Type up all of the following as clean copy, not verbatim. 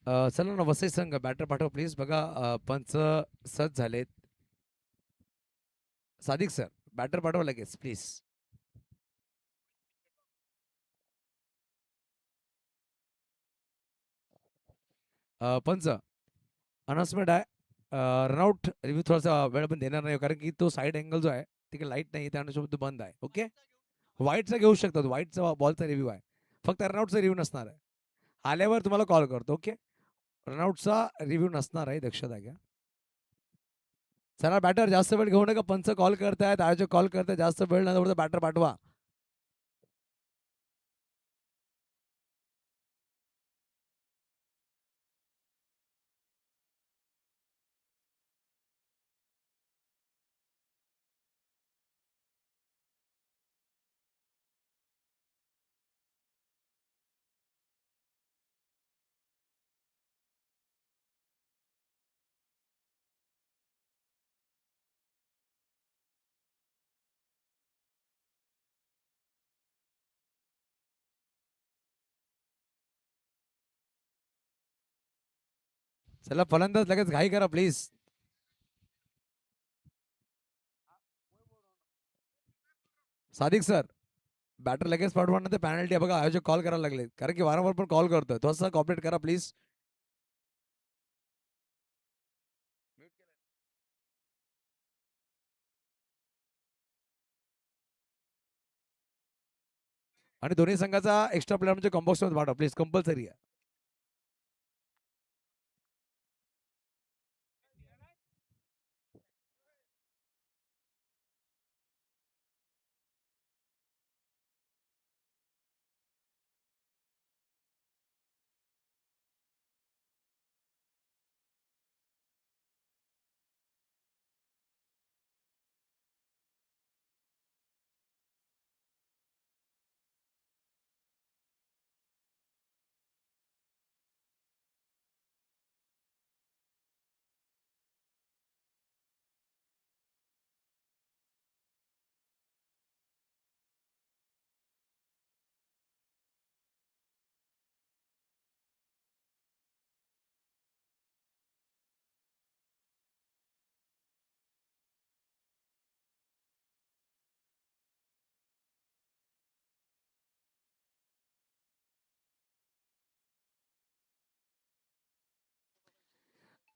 चला ना वसई संघ बॅटर पाठवा प्लीज. बघा पंच सज्ज झालेत. सादिक सर बॅटर पाठवा लगेच प्लीज. पंच अनाउन्समेंट आहे. रनआउट रिव्ह्यू थोडासा वेळ पण देणार नाही कारण की तो साईड अँगल जो आहे तिकडे लाईट नाही त्यानुसार तो बंद आहे. ओके व्हाईटचा घेऊ शकतात. व्हाईटचा बॉलचा रिव्ह्यू आहे फक्त रनआउटचा रिव्ह्यू नसणार आहे. आल्यावर तुम्हाला कॉल करतो. ओके रनआउटचा रिव्ह्यू नसणार आहे दक्षता घ्या. चला बॅटर जास्त वेळ घेऊ नका. पंच कॉल करतायत आयोजक कॉल करतायत जास्त वेळ न बॅटर पाठवा. चला फलंदाज लगेच घाई करा प्लीज. सादिक सर बॅटर लगेच पाठवणार ते पॅनल्टी आहे. बघा आयोजक कॉल करायला लागले कारण की वारंवार पण कॉल करतोय. थोडासा कॉपरेट करा प्लीज. आणि दोन्ही संघाचा एक्स्ट्रा प्लेअर म्हणजे कॉम्बॉक्स मध्ये पाठवा प्लीज कंपल्सरी आहे.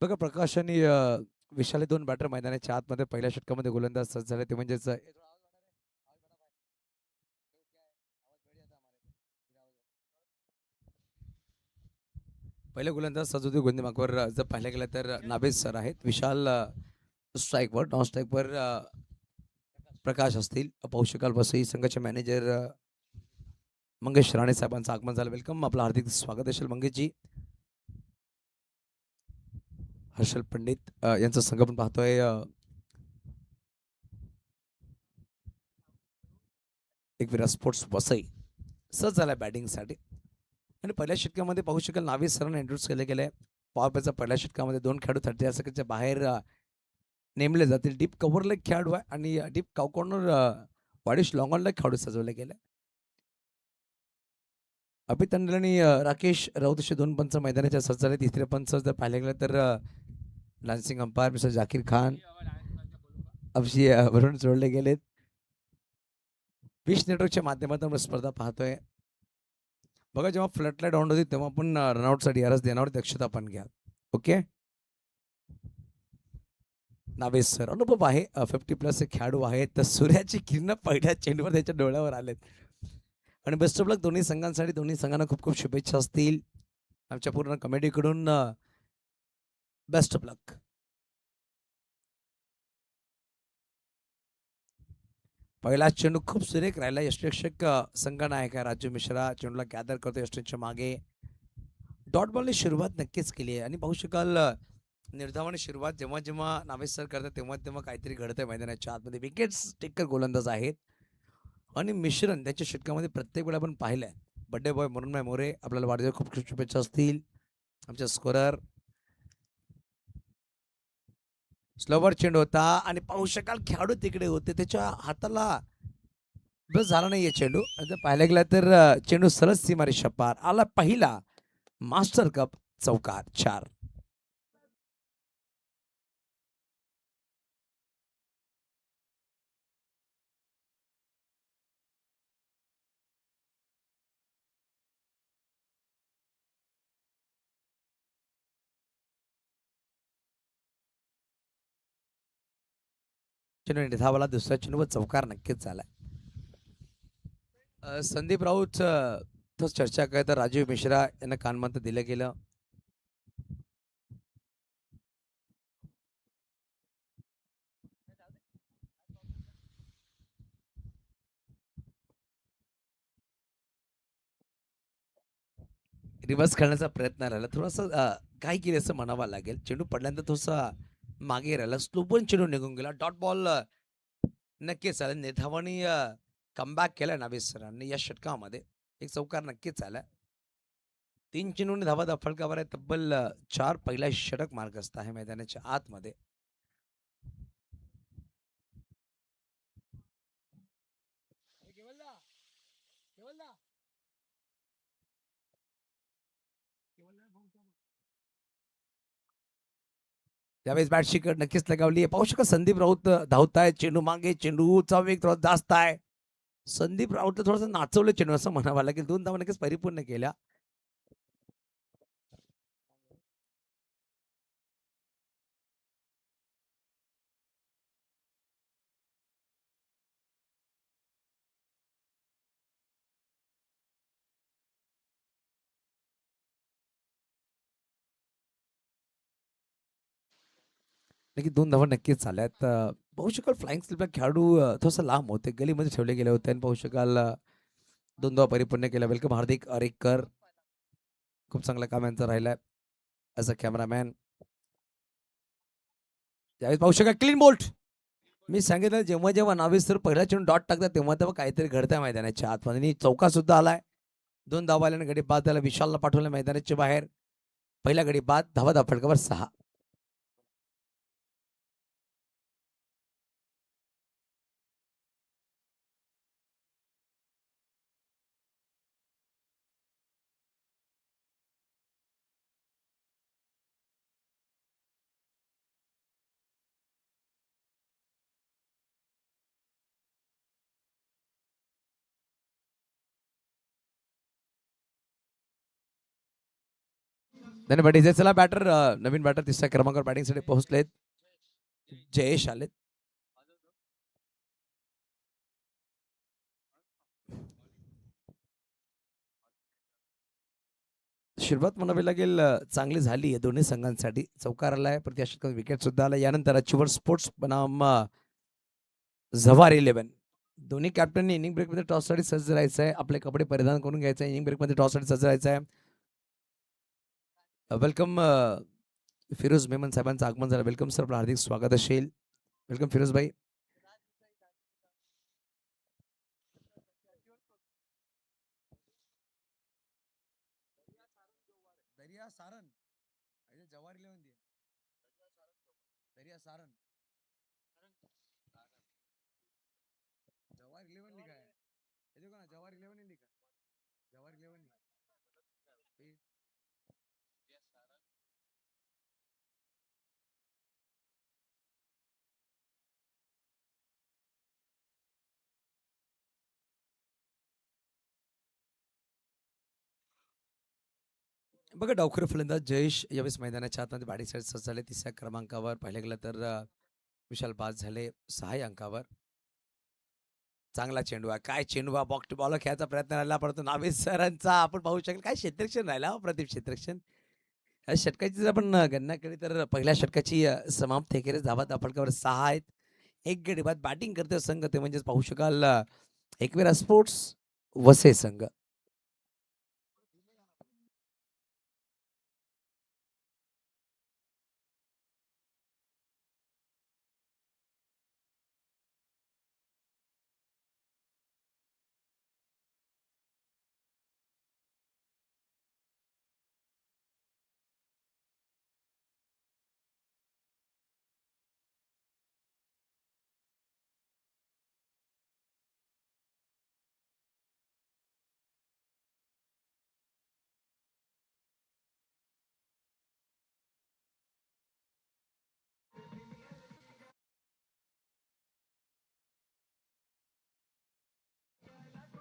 बघा प्रकाश आणि विशाल दोन बॅटर मैदानाच्या आतमध्ये पहिल्या षटकामध्ये गोलंदाज सज्ज झाले ते म्हणजेच पहिले गोलंदाज सजोदी गोंदीमाकवर जर पाहिलं गेलं तर नाबेज सर आहेत. विशाल स्ट्राईकवर नॉन स्ट्राईकवर प्रकाश असतील. पाहू शकाल वसई संघाचे मॅनेजर मंगेश राणे साहेबांचं आगमन झालं. वेलकम आपलं हार्दिक स्वागत असेल मंगेशजी. हर्षल पंडित यांचा संघ पण पाहतोय. एक विराट स्पोर्ट्स वसई सहज झाला बॅटिंगसाठी आणि पहिल्या षटकामध्ये पाहू शकाल नावीद सरांना इंट्रोड्यूस केले गेले. पॉवर प्लेच्या पहिल्या षटकामध्ये दोन खेळाडू 30 बाहेर नेमले जातील. डीप कव्हरला एक खेळाडू आहे आणि डीप कॉर्नर वाडिश लॉंगॉनला खेळाडू सजवले गेले. अभित तंडल आणि राकेश राऊत असे दोन पंच मैदानाच्या सज्ज झाले. तिसरे पंच जर पाहिले गेले तर लान्सिंग अंपायर मिस्टर जाकीर खान अफशी वरून जोडले गेलेत. विश नेटवर्कच्या माध्यमातून स्पर्धा पाहतोय. बघा जेव्हा फ्लड लाईट ऑन होती तेव्हा आपण रनआउटसाठी यारच देण्यावर दक्षता पण घ्या. ओके नावेश सर अनुभव आहे 50+ खेळाडू आहेत. तर सूर्याची किरण पहिल्या चेंडूवर त्याच्या डोळ्यावर आलेत. आणि बेस्ट ऑफ लक दोन्ही संघांसाठी. दोन्ही संघांना खूप खूप शुभेच्छा असतील आमच्या पूर्ण कमिटीकडून. बेस्ट ऑफ लक. पहिला चेंडू खूप सुरेख राहिला. यष्टीरक्षक संघनायक राजू मिश्रा चेंडूला गॅदर करतो यष्टीच्या मागे. डॉट बॉलने सुरुवात नक्कीच केली आहे आणि पाहू शकाल निर्धावाने सुरुवात जेव्हा जेव्हा नावेश सर करतात तेव्हा तेव्हा काहीतरी घडतंय मैदानाच्या आतमध्ये. विकेट्स टेकर गोलंदाज आहेत आणि मिश्रण त्याच्या षटकामध्ये प्रत्येक वेळा आपण पाहिलंय. बड्डे बॉय म्हणून मोरे आपल्याला वाढदिवस खूप खूप शुभेच्छा असतील. आमच्या स्कोरर स्लोवर चेंडू होता आणि पाहू शकाल खेळाडू तिकडे होते त्याच्या हाताला बस झाला नाहीये चेंडू. जर पाहायला गेला तर चेंडू सरळ सीमारेषा पार आला. पहिला मास्टर कप चौकार 4. चेंडू निधावला, दुसरा चेंडू चौकार नक्कीच झालाय. संदीप राऊत तो चर्चा करत राजीव मिश्रा यांना कानमंत्र दिलं गेलं. रिव्हर्स करण्याचा प्रयत्न राहिला, थोडंसं काय केलं असं म्हणावं लागेल. चेंडू पडल्यानंतर थोडासा मागे राहिला, स्लो पण चेंडू निघून गेला. डॉट बॉल नक्कीच झाला. निधावानी कमबॅक केला नाविद सरांनी या षटकामध्ये. एक चौकार नक्कीच झाला. 3 चेंडूने धावा फलकावर आहे. तब्बल 4 पहिला षटक मार्गस्थ आहे मैदानाच्या आतमध्ये. त्यावेळेस बॅट शिकट नक्कीच लगावली आहे. पाहू शकता संदीप राऊत धावताय. चेंडू मागे, चेंडूचा वेग थोडा जास्त आहे. संदीप राऊत थोडंसं नाचवलं चेंडू असं म्हणावं लागेल. 2 धावा नक्कीच परिपूर्ण केल्या. नक्की 2 धावा नक्कीच झाल्यात. पाहू शकाल फ्लाइंग स्लिपला खेळाडू थोडासा लांब होते, गलीमध्ये ठेवले गेले होते आणि पाहू शकाल 2 धावा परिपूर्ण केल्या. वेलकम हार्दिक अरेकर. खूप चांगलं काम यांचं राहिलंय ॲज अ कॅमेरामॅन. त्यावेळेस पाहू शकाल क्लीन बोल्ट. मी सांगितलं जेव्हा जेव्हा नाविद सर पहिला चेंडू डॉट टाकतात तेव्हा तेव्हा काहीतरी घडतंय मैदानाच्या आतमध्ये. आणि चौका सुद्धा आलाय. 2 धावा आल्याने गडी बाद झाला. विशालला पाठवलं मैदानाच्या बाहेर. पहिला गडी बाद, धावा फटकावर 6. धन्यवाद. चला बॅटर नवीन बॅटर तिसऱ्या क्रमांकावर बॅटिंगसाठी पोहोचलेत. जयेश आलेत. सुरुवात म्हणावी लागेल चांगली झाली आहे दोन्ही संघांसाठी. चौकार आलाय, प्रति षटकात विकेट सुद्धा आला. यानंतर अचिवर स्पोर्ट्स बनाम झवार 11. दोन्ही कॅप्टननी इनिंग ब्रेकमध्ये टॉससाठी सज्ज राहायचं आहे. आपले कपडे परिधान करून घ्यायचं आहे. इनिंग ब्रेकमध्ये टॉससाठी सज्ज राहायचं आहे. वेलकम फिरोज मेमन साहेबांचं आगमन झालं. वेलकम सर, आपलं हार्दिक स्वागत असेल. वेलकम फिरोज भाई. दरिया सारन जवाहर 11 दरिया सारन जवाहर 11 लिखा है. ये देखो ना, जवाहर 11 नहीं लिखा. जवाहर 11 बघा. डावखुरी फलंदाज जयेश यावेळेस मैदानाच्या आतमध्ये बॅटिंगसाठी सज्ज झाले. तिसऱ्या क्रमांकावर पाहिलं गेलं तर विशाल बाद झाले 6 अंकावर. चांगला चेंडू आहे. काय चेंडू आहे. बॉक्स टू बॉल खेळायचा प्रयत्न राहिला, परंतु नाविद सरांचा आपण पाहू शकेल काय क्षेत्ररक्षण राहिला हो, प्रदीप क्षेत्ररक्षण. या षटकाची जर आपण गणना केली तर पहिल्या षटकाची समाप्ती एकेरीस धावा फलकावर 6 आहेत. एक गडी बाद बॅटिंग करतोय संघ, ते म्हणजेच पाहू शकाल एकविरा स्पोर्ट्स वसे संघ.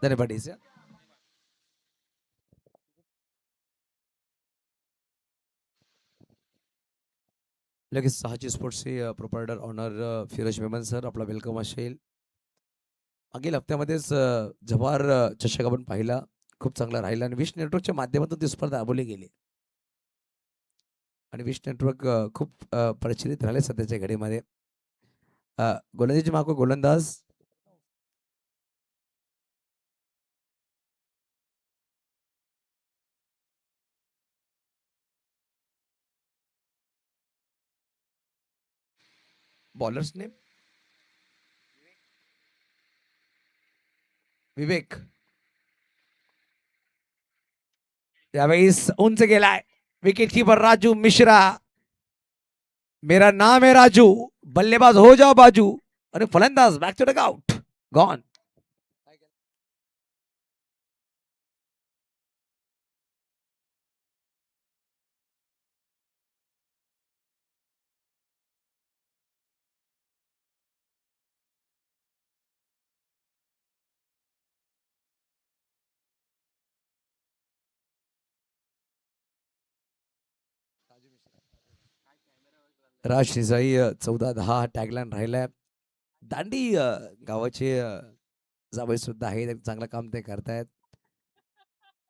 धन्यवाद पाटील. लगेच सहाची स्पोर्ट्सचे प्रोपायटर ऑनर फिरोज मेमन सर, आपला वेलकम असेल. मागील हप्त्यामध्येच जव्हार चषक आपण पाहिला, खूप चांगला राहिला आणि विश नेटवर्कच्या माध्यमातून ती स्पर्धा राबवली गेली आणि विश नेटवर्क खूप प्रचलित राहिले सध्याच्या घडीमध्ये. गोलंदाजी मागो गोलंदाज बॉलर्सने विवेक यावेळेस उंच गेलाय. विकेट कीपर राजू मिश्रा, मेरा नाम है राजू, बल्लेबाज हो जाओ बाजू, आणि फलंदाज back to the out gone. Raj शिजाई 14-10 टॅगलाईन राहिलाय. दांडी गावाचे जावई सुद्धा आहेत, चांगलं काम ते करतायत.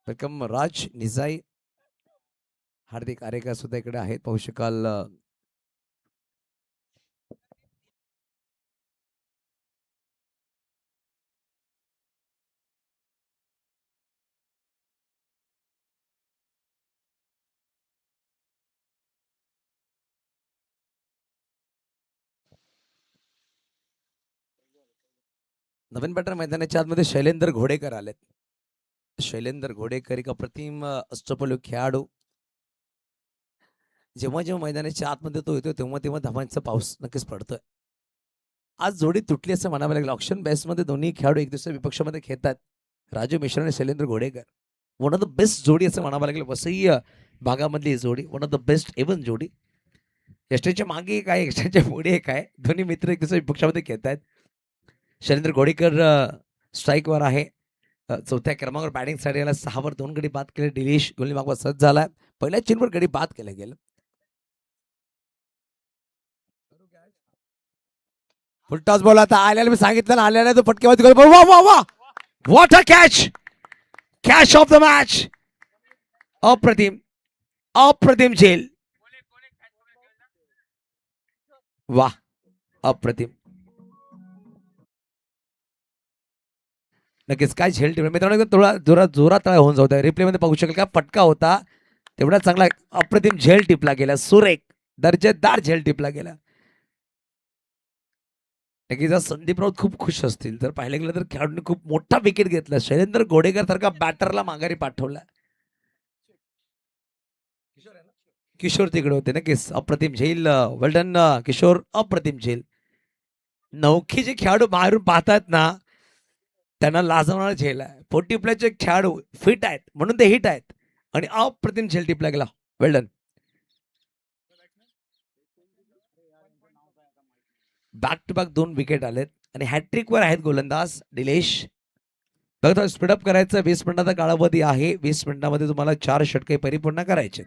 वेलकम राज निजाई. हार्दिक आरेकर सुद्धा इकडे आहेत, पाहू शकाल. नवीन बॅटर मैदानाच्या आतमध्ये शैलेंद्र घोडेकर आलेत. शैलेंद्र घोडेकर एक अप्रतिम अष्टपैलू खेळाडू. जेव्हा जेव्हा मैदानाच्या आतमध्ये तो येतो तेव्हा तेव्हा धावांचा पाऊस नक्कीच पडतोय. आज जोडी तुटली असं म्हणावं लागेल. ऑप्शन बेसमध्ये दोन्ही खेळाडू एक दुसऱ्या विपक्षामध्ये खेळतात. राजू मिश्रा आणि Shailendra Ghodekar, one of the best जोडी असं म्हणावं लागेल. वसई भागामधली जोडी, one of the best even जोडी. यष्टीच्या मागे काय, यष्टीच्या पुढे काय, दोन्ही मित्र एक दुसऱ्या विपक्षामध्ये खेळतात. शैलेंद्र घोडेकर स्ट्राईकवर आहे. चौथ्या क्रमांकावर बॅटिंगसाठी याला 6वर 2 गडी बाद केले. डिलेश गोलनी मागवा सज्ज झालाय. पहिल्या चेंडवर गडी बाद केलं गेलं. फुलटॉस बॉल आता आल्याला मी सांगितलं ना, आल्याला तो फटकेबाजी वा वा वा, what a catch, catch of the match. अप्रतिम अप्रतिम झेल, वा अप्रतिम. नक्कीच काय झेल टीम मित्रांनो, थोडा जोरात जोरात होऊन जाऊ द्या. रिप्ले मध्ये पाहू शकेल का फटका होता तेवढा चांगला अप्रतिम झेल टिपला गेला. सुरेख दर्जेदार झेल टिपला गेला. नक्कीच संदीप राऊत खूप खुश असतील. जर पाहिलं गेलं तर खेळाडूंनी खूप मोठा विकेट घेतला. शैलेंद्र घोडेकर सारखा बॅटरला माघारी पाठवला. किशोर तिकडे होते. नक्कीच अप्रतिम झेल. वेल किशोर, अप्रतिम झेल. नौखे जे खेळाडू बाहेरून पाहतात ना, त्यांना लाजवणारा झेल आहे. 40 प्लसचे खेळाडू फिट आहेत म्हणून ते हिट आहेत, आणि अप्रतिम झेल टिपला गेला. Well done. Back to back 2 wicket आलेत आणि हॅट्रिक वर आहेत गोलंदाज निलेश. बघा स्पीडअप करायचं. 20 मिनिटाचा कालावधी आहे. 20 मिनिटांमध्ये तुम्हाला 4 षटके परिपूर्ण करायचे.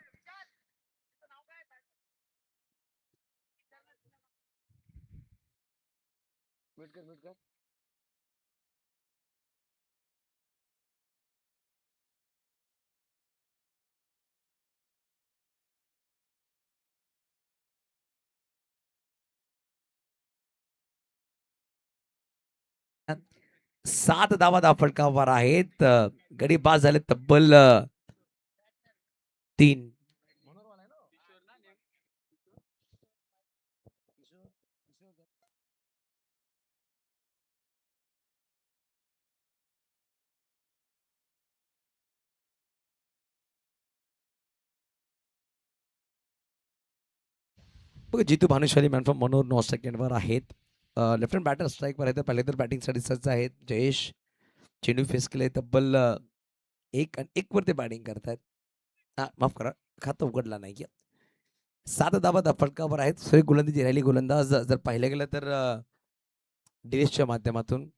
सात धावा फटकावर आहेत. गडी बाद झाले तब्बल 3. जितू भानुशाली मॅनफ्रॉम मनोहर 9 सेकंडवर आहेत. लेफ्ट हँड बॅटर स्ट्राईकवर आहेत. पहिले तर बॅटिंगसाठी सज्ज आहेत. जयेश चेंडू फेस केले तब्बल 1 वर ते बॅटिंग करतायत. माफ करा, खातं उघडला नाही. 7 धावा फटकावर आहेत. सोय गोलंदाजी राहिली. गोलंदाज जर पाहिलं गेलं तर डिलेशच्या माध्यमातून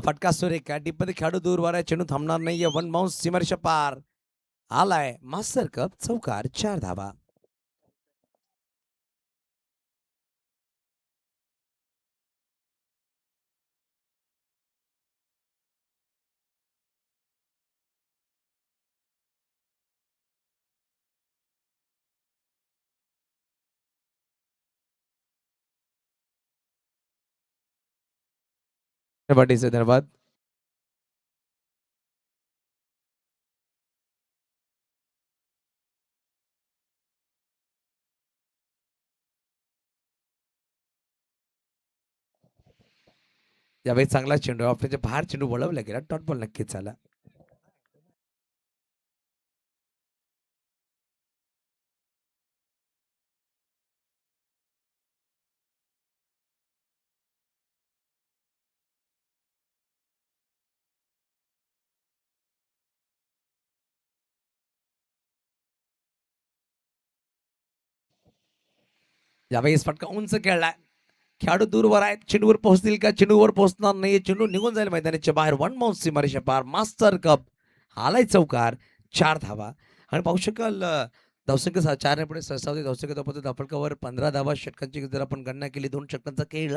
फटका सुरेख मध्ये खेळाडू दूर वर आहे, चेंडू थांबणार नाहीये. वन बाउन्स सीमारेषा पार आलाय. मास्टर कप चौकार 4 धावा. धन्यवाद. यावेळी चांगला चेंडू आपल्या बाहेर चेंडू वळवला गेला. डॉट बॉल नक्कीच झाला. यावेळेस फटका उंच खेळलाय. खेळाडू दूरवर आहेत. चेंडूवर पोहोचतील का? चेंडूवर पोहोचणार नाही. चेंडू निघून जाईल मैदानाच्या बाहेर. वन बाउन्स सीमारेषा पार. मास्टर कप आलाय चौकार 4 धावा. आणि पाहू शकाल धावसंख्या 4 पुढे सरसावते. धावसंख्या धावपती धाफळकावर 15 धावा. षटकांची जर आपण गणना केली 2 षटकांचा खेळ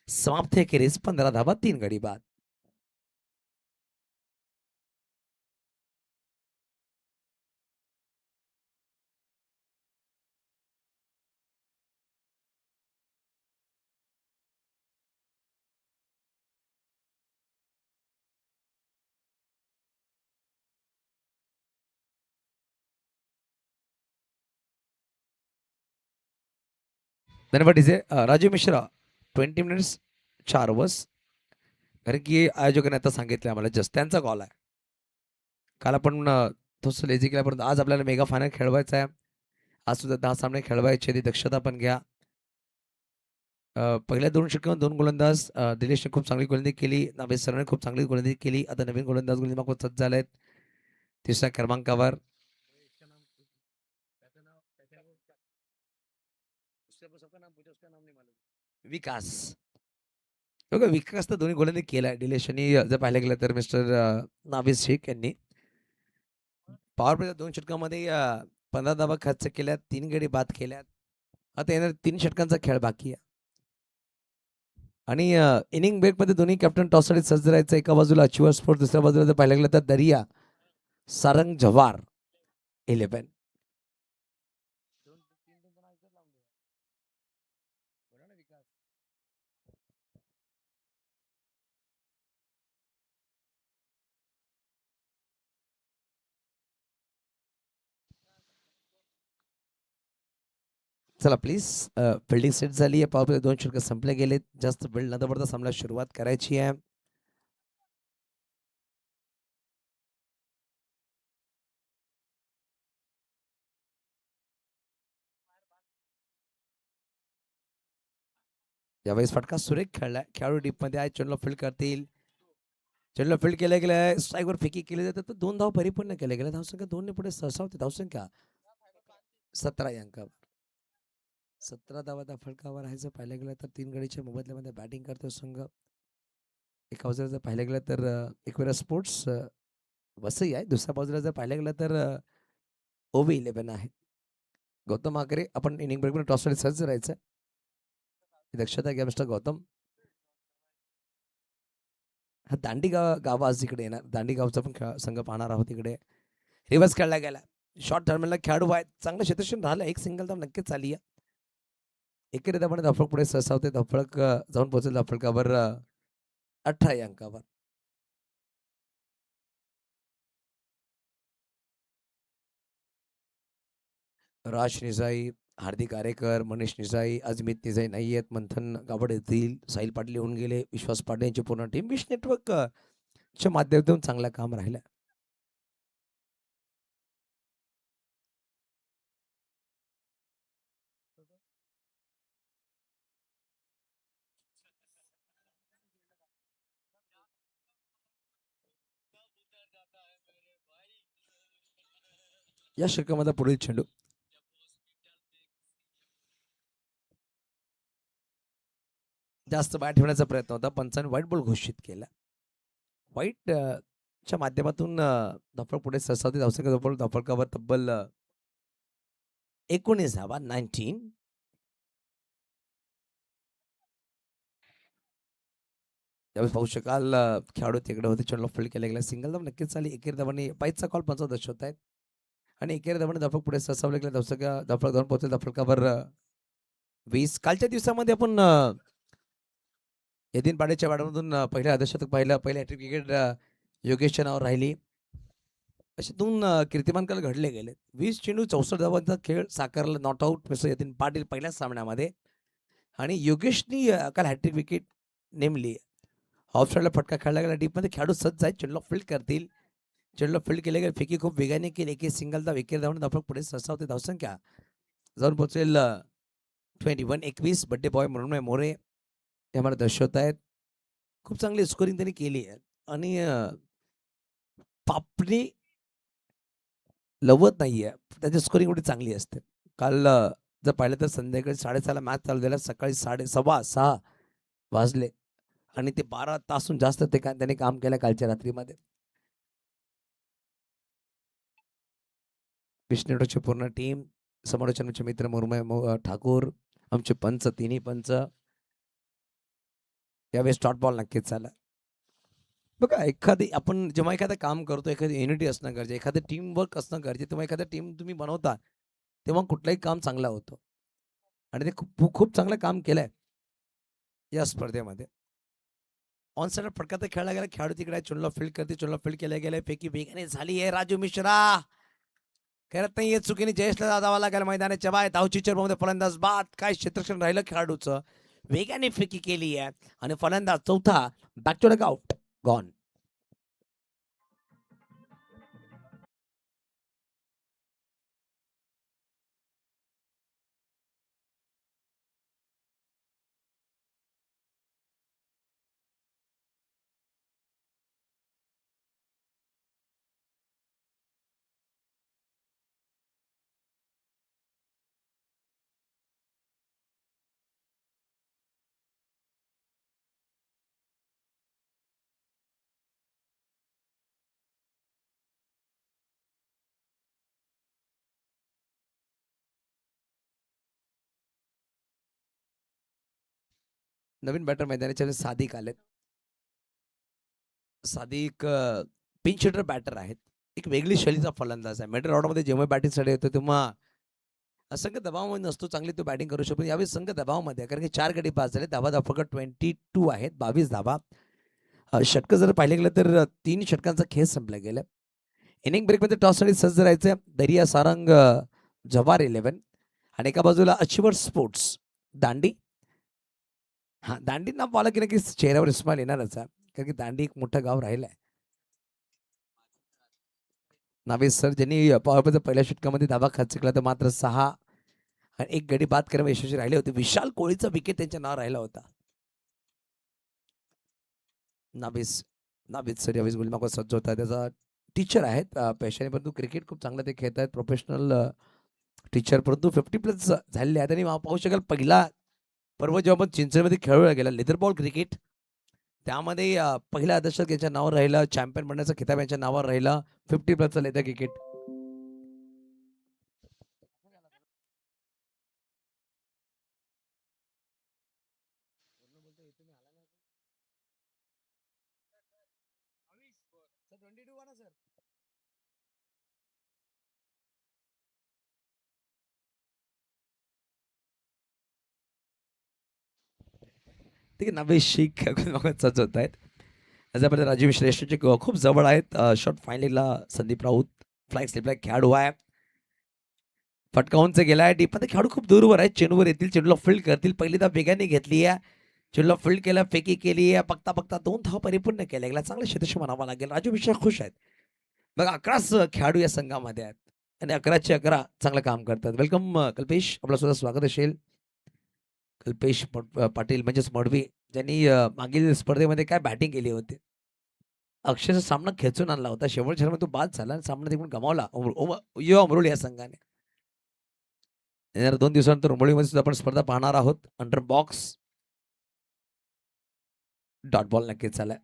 समाप्त खेरीज 15 धावा 3 गडी बाद. धन्यवाद DJ. Raju Mishra 20 minutes 4 overs. कारण की आयोजकांनी आता सांगितलं आम्हाला जस्ट त्यांचा कॉल आहे. काल आपण थोडंसं लेझी केला, परंतु आज आपल्याला मेगा फायनल खेळवायचा आहे. आज सुद्धा 10 सामने खेळवायचे. ती दक्षता पण घ्या. पहिल्या 2 षटकांमध्ये 2 गोलंदाज दिनेशने खूप चांगली गोलंदाजी केली. नाभेद सरांनी खूप चांगली गोलंदाजी केली. आता नवीन गोलंदाज गोलंदाज सज्ज झाले आहेत. 3ऱ्या क्रमांकावर विकास. बघा विकास तर दोन्ही गोलंदाजी केलाय. डिलेशनी जर पाहिलं गेलं तर मिस्टर नाविद शेख यांनी पॉवर प्लेच्या 2 षटकामध्ये 15 धावा खर्च केल्यात. 3 गडी बाद केल्यात. आता येणार 3 षटकांचा खेळ बाकी आहे. आणि इनिंग ब्रेकमध्ये दोन्ही कॅप्टन टॉससाठी सज्ज राहायचं. एका बाजूला अचिवर स्पोर्ट, दुसऱ्या बाजूला जर पाहिलं गेलं तर दरिया सारंग जवार 11. चला प्लीज फिल्डिंग सेट झाली आहे. पॉवर प्ले 2 षटक संपले गेलेत. जास्त बिल्ड न पडता सामना सुरुवात करायची आहे. यावेळेस फटका सुरेख खेळलाय. खेळाडू डीप मध्ये आहे. चेंडूला फील्ड करतील. चेंडूला फील्ड केल्या गेल्या. स्ट्राईकवर फेकी केली जाते. तर 2 धाव परिपूर्ण केल्या गेल्या. धावसंख्या 2 ने पुढे सरसावते. धावसंख्या 17 अंकावर. 17 धावा त्या फलकावर आहे. जर पाहिलं गेलं तर 3 गडीच्या मोबदल्यामध्ये बॅटिंग करतो संघ. एका बाजूला जर पाहिलं गेलं तर एकवेरा स्पोर्ट्स वसई आहे. दुसऱ्या बाजूला जर पाहिलं गेलं तर ओवी 11 आहे. गौतम आकरे आपण इनिंग ब्रेक टॉससाठी सज्ज राहायचं. दक्षता घ्या मिस्टर गौतम. हा दांडी गाव आज इकडे येणार. दांडी गावचा पण संघ पाहणार आहोत इकडे. रिव्हर्स खेळला गेला. शॉर्ट टर्मिनलला खेळाडू आहेत. चांगलं क्षेत्रक्षण राहिलं. एक सिंगल तर नक्कीच आली आहे. एकेरीतपणे धावफळक पुढे सरसावते. धावफळक जाऊन पोहोचेल धावफळकावर 18 अंकावर. राज निजाई, हार्दिक आरेकर, मनीष निजाई, अजमित निजाई नाही आहेत. मंथन गावड येथील. साहिल पाटील येऊन गेले. विश्वास पाटील यांची पूर्ण टीम विश नेटवर्क च्या माध्यमातून चांगलं काम राहिलं. या षटकामध्ये पुढील चेंडू जास्त बाहेर ठेवण्याचा प्रयत्न होता. पंचांनी व्हाईट बॉल घोषित केला. वाईट च्या माध्यमातून धावफलक पुढे सरसावते. धावसंख्या धावफलकावर तब्बल 19 धावा 19. त्यावेळेस पाहू शकाल खेळाडू तिकडे होते. चेंडूला फील्ड केला गेला. सिंगल धाव नक्कीच झाली. एकेरी धावांनी पाईचा कॉल 15 दर्शवत आहेत आणि एकेरी धावांनी धावफलक पुढे सरसावले गेले. धावसंख्या धावफलक धावून पोहोचेल धावफलकावर 20. कालच्या दिवसामध्ये आपण यतीन पाडेच्या बॅटमधून पहिल्या अर्धशतक पहिल्या हॅट्रिक विकेट योगेशच्या नावावर राहिली. असे 2 कीर्तिमान काल घडले गेले. 20 चेंडू 64 धावांचा खेळ साकारला. Not out mister Yatin Patil पहिल्याच सामन्यामध्ये आणि योगेशनी काल हॅट्रिक विकेट नेमली. ऑफ साईडला फटका खेळला गेला. डीपमध्ये खेळाडू सज्ज आहेत. चेंडूला फील्ड करतील. चेंडूला फील्ड केले गेले. फेकी खूप वेगाने केली. एक सिंगल धाव एकेरी धावून धावफलक पुढे सरसावते. धावसंख्या जाऊन पोहोचेल 21. बड्डे बॉय म्हणून मोरे हे आम्हाला दर्शवत आहेत. खूप चांगली स्कोरिंग त्यांनी केली आहे आणि पापणी लवत नाहीये. त्याची स्कोरिंग एवढी चांगली असते. काल जर पाहिलं तर संध्याकाळी 6:30ला मॅच चालू झाला. सकाळी 6:15 वाजले आणि ते 12 तासून जास्त त्यांनी काम केलं कालच्या रात्रीमध्ये. विष्णूची पूर्ण टीम, समालोचनाचे मित्र मुरमय ठाकूर, आमचे पंच, तिन्ही पंच. यावेळेस डॉट बॉल नक्कीच झाला. बघा आपण जेव्हा एखादं काम करतो, एखादी युनिटी असणं गरजेचं, एखादं टीम वर्क असणं गरजेचं, तेव्हा एखादं टीम तुम्ही बनवता तेव्हा कुठलंही काम चांगलं होतं आणि ते खूप खूप चांगलं काम केलंय या स्पर्धेमध्ये. ऑन साइड फटका तर खेळला गेला. खेळाडू तिकडे चेंडूला फील्ड करते. चेंडूला फील्ड केल्या गेल्या. पैकी वेगाने झाली आहे. राजू मिश्रा करत नाहीये. चुकीने जयेशला जावं लागेल मैदानाच्या बाहेर. धावची चेंडूमध्ये फलंदाज बाद. काय क्षेत्रक्षण राहिलं खेळाडूचं. वेगाने फेकी केली आहे आणि फलंदाज चौथा बॅक टू आउट गॉन. नवीन बॅटर मैदानाच्या सादिक आलेत. सादिक पिंच हिटर बॅटर आहेत. एक वेगळी शैलीचा फलंदाज आहे. मिडल ऑर्डरमध्ये जेव्हा बॅटिंगसाठी येतो तेव्हा असंख्य दबावामध्ये नसतो. चांगली तो बॅटिंग करू शकतो. यावेळी संघ दबावामध्ये कारण की 4 गडी पास झाले. धावा फक्त 22 आहेत. 22 धावा. षटकं जर पाहिले गेलं तर 3 षटकांचा खेळ संपला गेला. इनिंग ब्रेकमध्ये टॉससाठी सज्ज राहायचं. दरिया सारंग जवार 11 आणि एका बाजूला अचिवर स्पोर्ट्स दांडी. हा दांडी नाव पाहिलं की नक्की चेहऱ्यावर स्माइल येणारच आहे कारण की दांडी एक मोठं गाव राहिलंय. नावेद सर ज्यांनी पॉवरच्या पहिल्या षटकामध्ये धावा खर्च केला तर मात्र 6 आणि 1 गडी बाद करण्यात यशस्वी राहिले होते. विशाल कोळीचा विकेट त्यांच्या नाव राहिला होता. नावेद सर यावेळेस गुलमार्ग सज्ज होता. त्याचा टीचर आहेत पेशाने परंतु क्रिकेट खूप चांगलं ते खेळत आहेत. प्रोफेशनल टीचर परंतु 50+ झालेले आहेत आणि पाहू शकाल पहिला पर्व जेव्हा आपण चिंचणीमध्ये खेळवला गेला लेदर बॉल क्रिकेट त्यामध्ये पहिला दशक याच्या नावावर राहिला. चॅम्पियन बनण्याचा खिताब यांच्या नावावर राहिला. 50+ लेदर क्रिकेट. ठीक आहे. नवे शीख सज्ज होत आहेत. त्याच्यामध्ये राजीव श्रेष्ठचे खूप जवळ आहेत. शॉर्ट फायनलला संदीप राऊत फ्लाईक स्लिपला खेळाडू आहे. फटकावूनच गेलाय. डीपमध्ये खेळाडू खूप दूरवर आहेत. चेंडूवर येतील. चेंडूला फील्ड करतील. पहिल्यांदा वेगाने घेतली आहे. चेंडूला फील्ड केला. फेकी केली आहे. बघता बघता 2 धावा परिपूर्ण केल्या गेला. चांगलं क्षेत्रक्षण म्हणावं लागेल. राजू मिश्रा खुश आहेत. बघा 11च खेळाडू या संघामध्ये आहेत आणि 11चे 11 चांगलं काम करतात. वेलकम कल्पेश. आपलं सुद्धा स्वागत असेल. कल्पेश पाटील म्हणजेच मडवी ज्यांनी मागील स्पर्धेमध्ये काय बॅटिंग केली होती. अक्षरशः सामना खेचून आणला होता. शेवटच्या तो बाद झाला आणि सामना तिकडून गमावला युवा अमरोली या संघाने. येणाऱ्या 2 दिवसानंतर उमरळीमध्ये सुद्धा आपण स्पर्धा पाहणार आहोत. अंडर बॉक्स डॉट बॉल नक्कीच झालाय.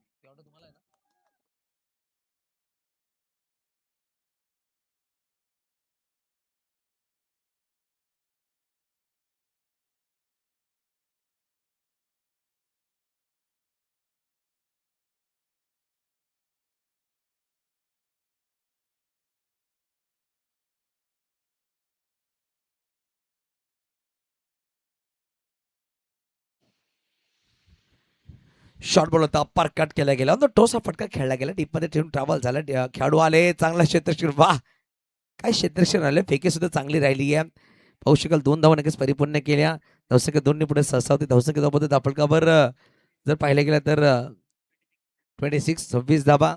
शॉर्ट बॉल होता, अप्पर कट केला गेला, टोसा फटका खेळला गेला, डीपमध्ये ठेवून ट्रॅव्हल झाला. खेळाडू आले, चांगला क्षेत्रक्षण, वाह काय क्षेत्रक्षण आले, फेकी सुद्धा चांगली राहिली आहे. पाहू शकाल 2 धावा नक्कीच परिपूर्ण केल्या. धावसंख्या 2 पुढे सहसा होती. धावसंख्या धावपद्धत दापडकावर जर पाहिलं गेलं तर 26 धावा.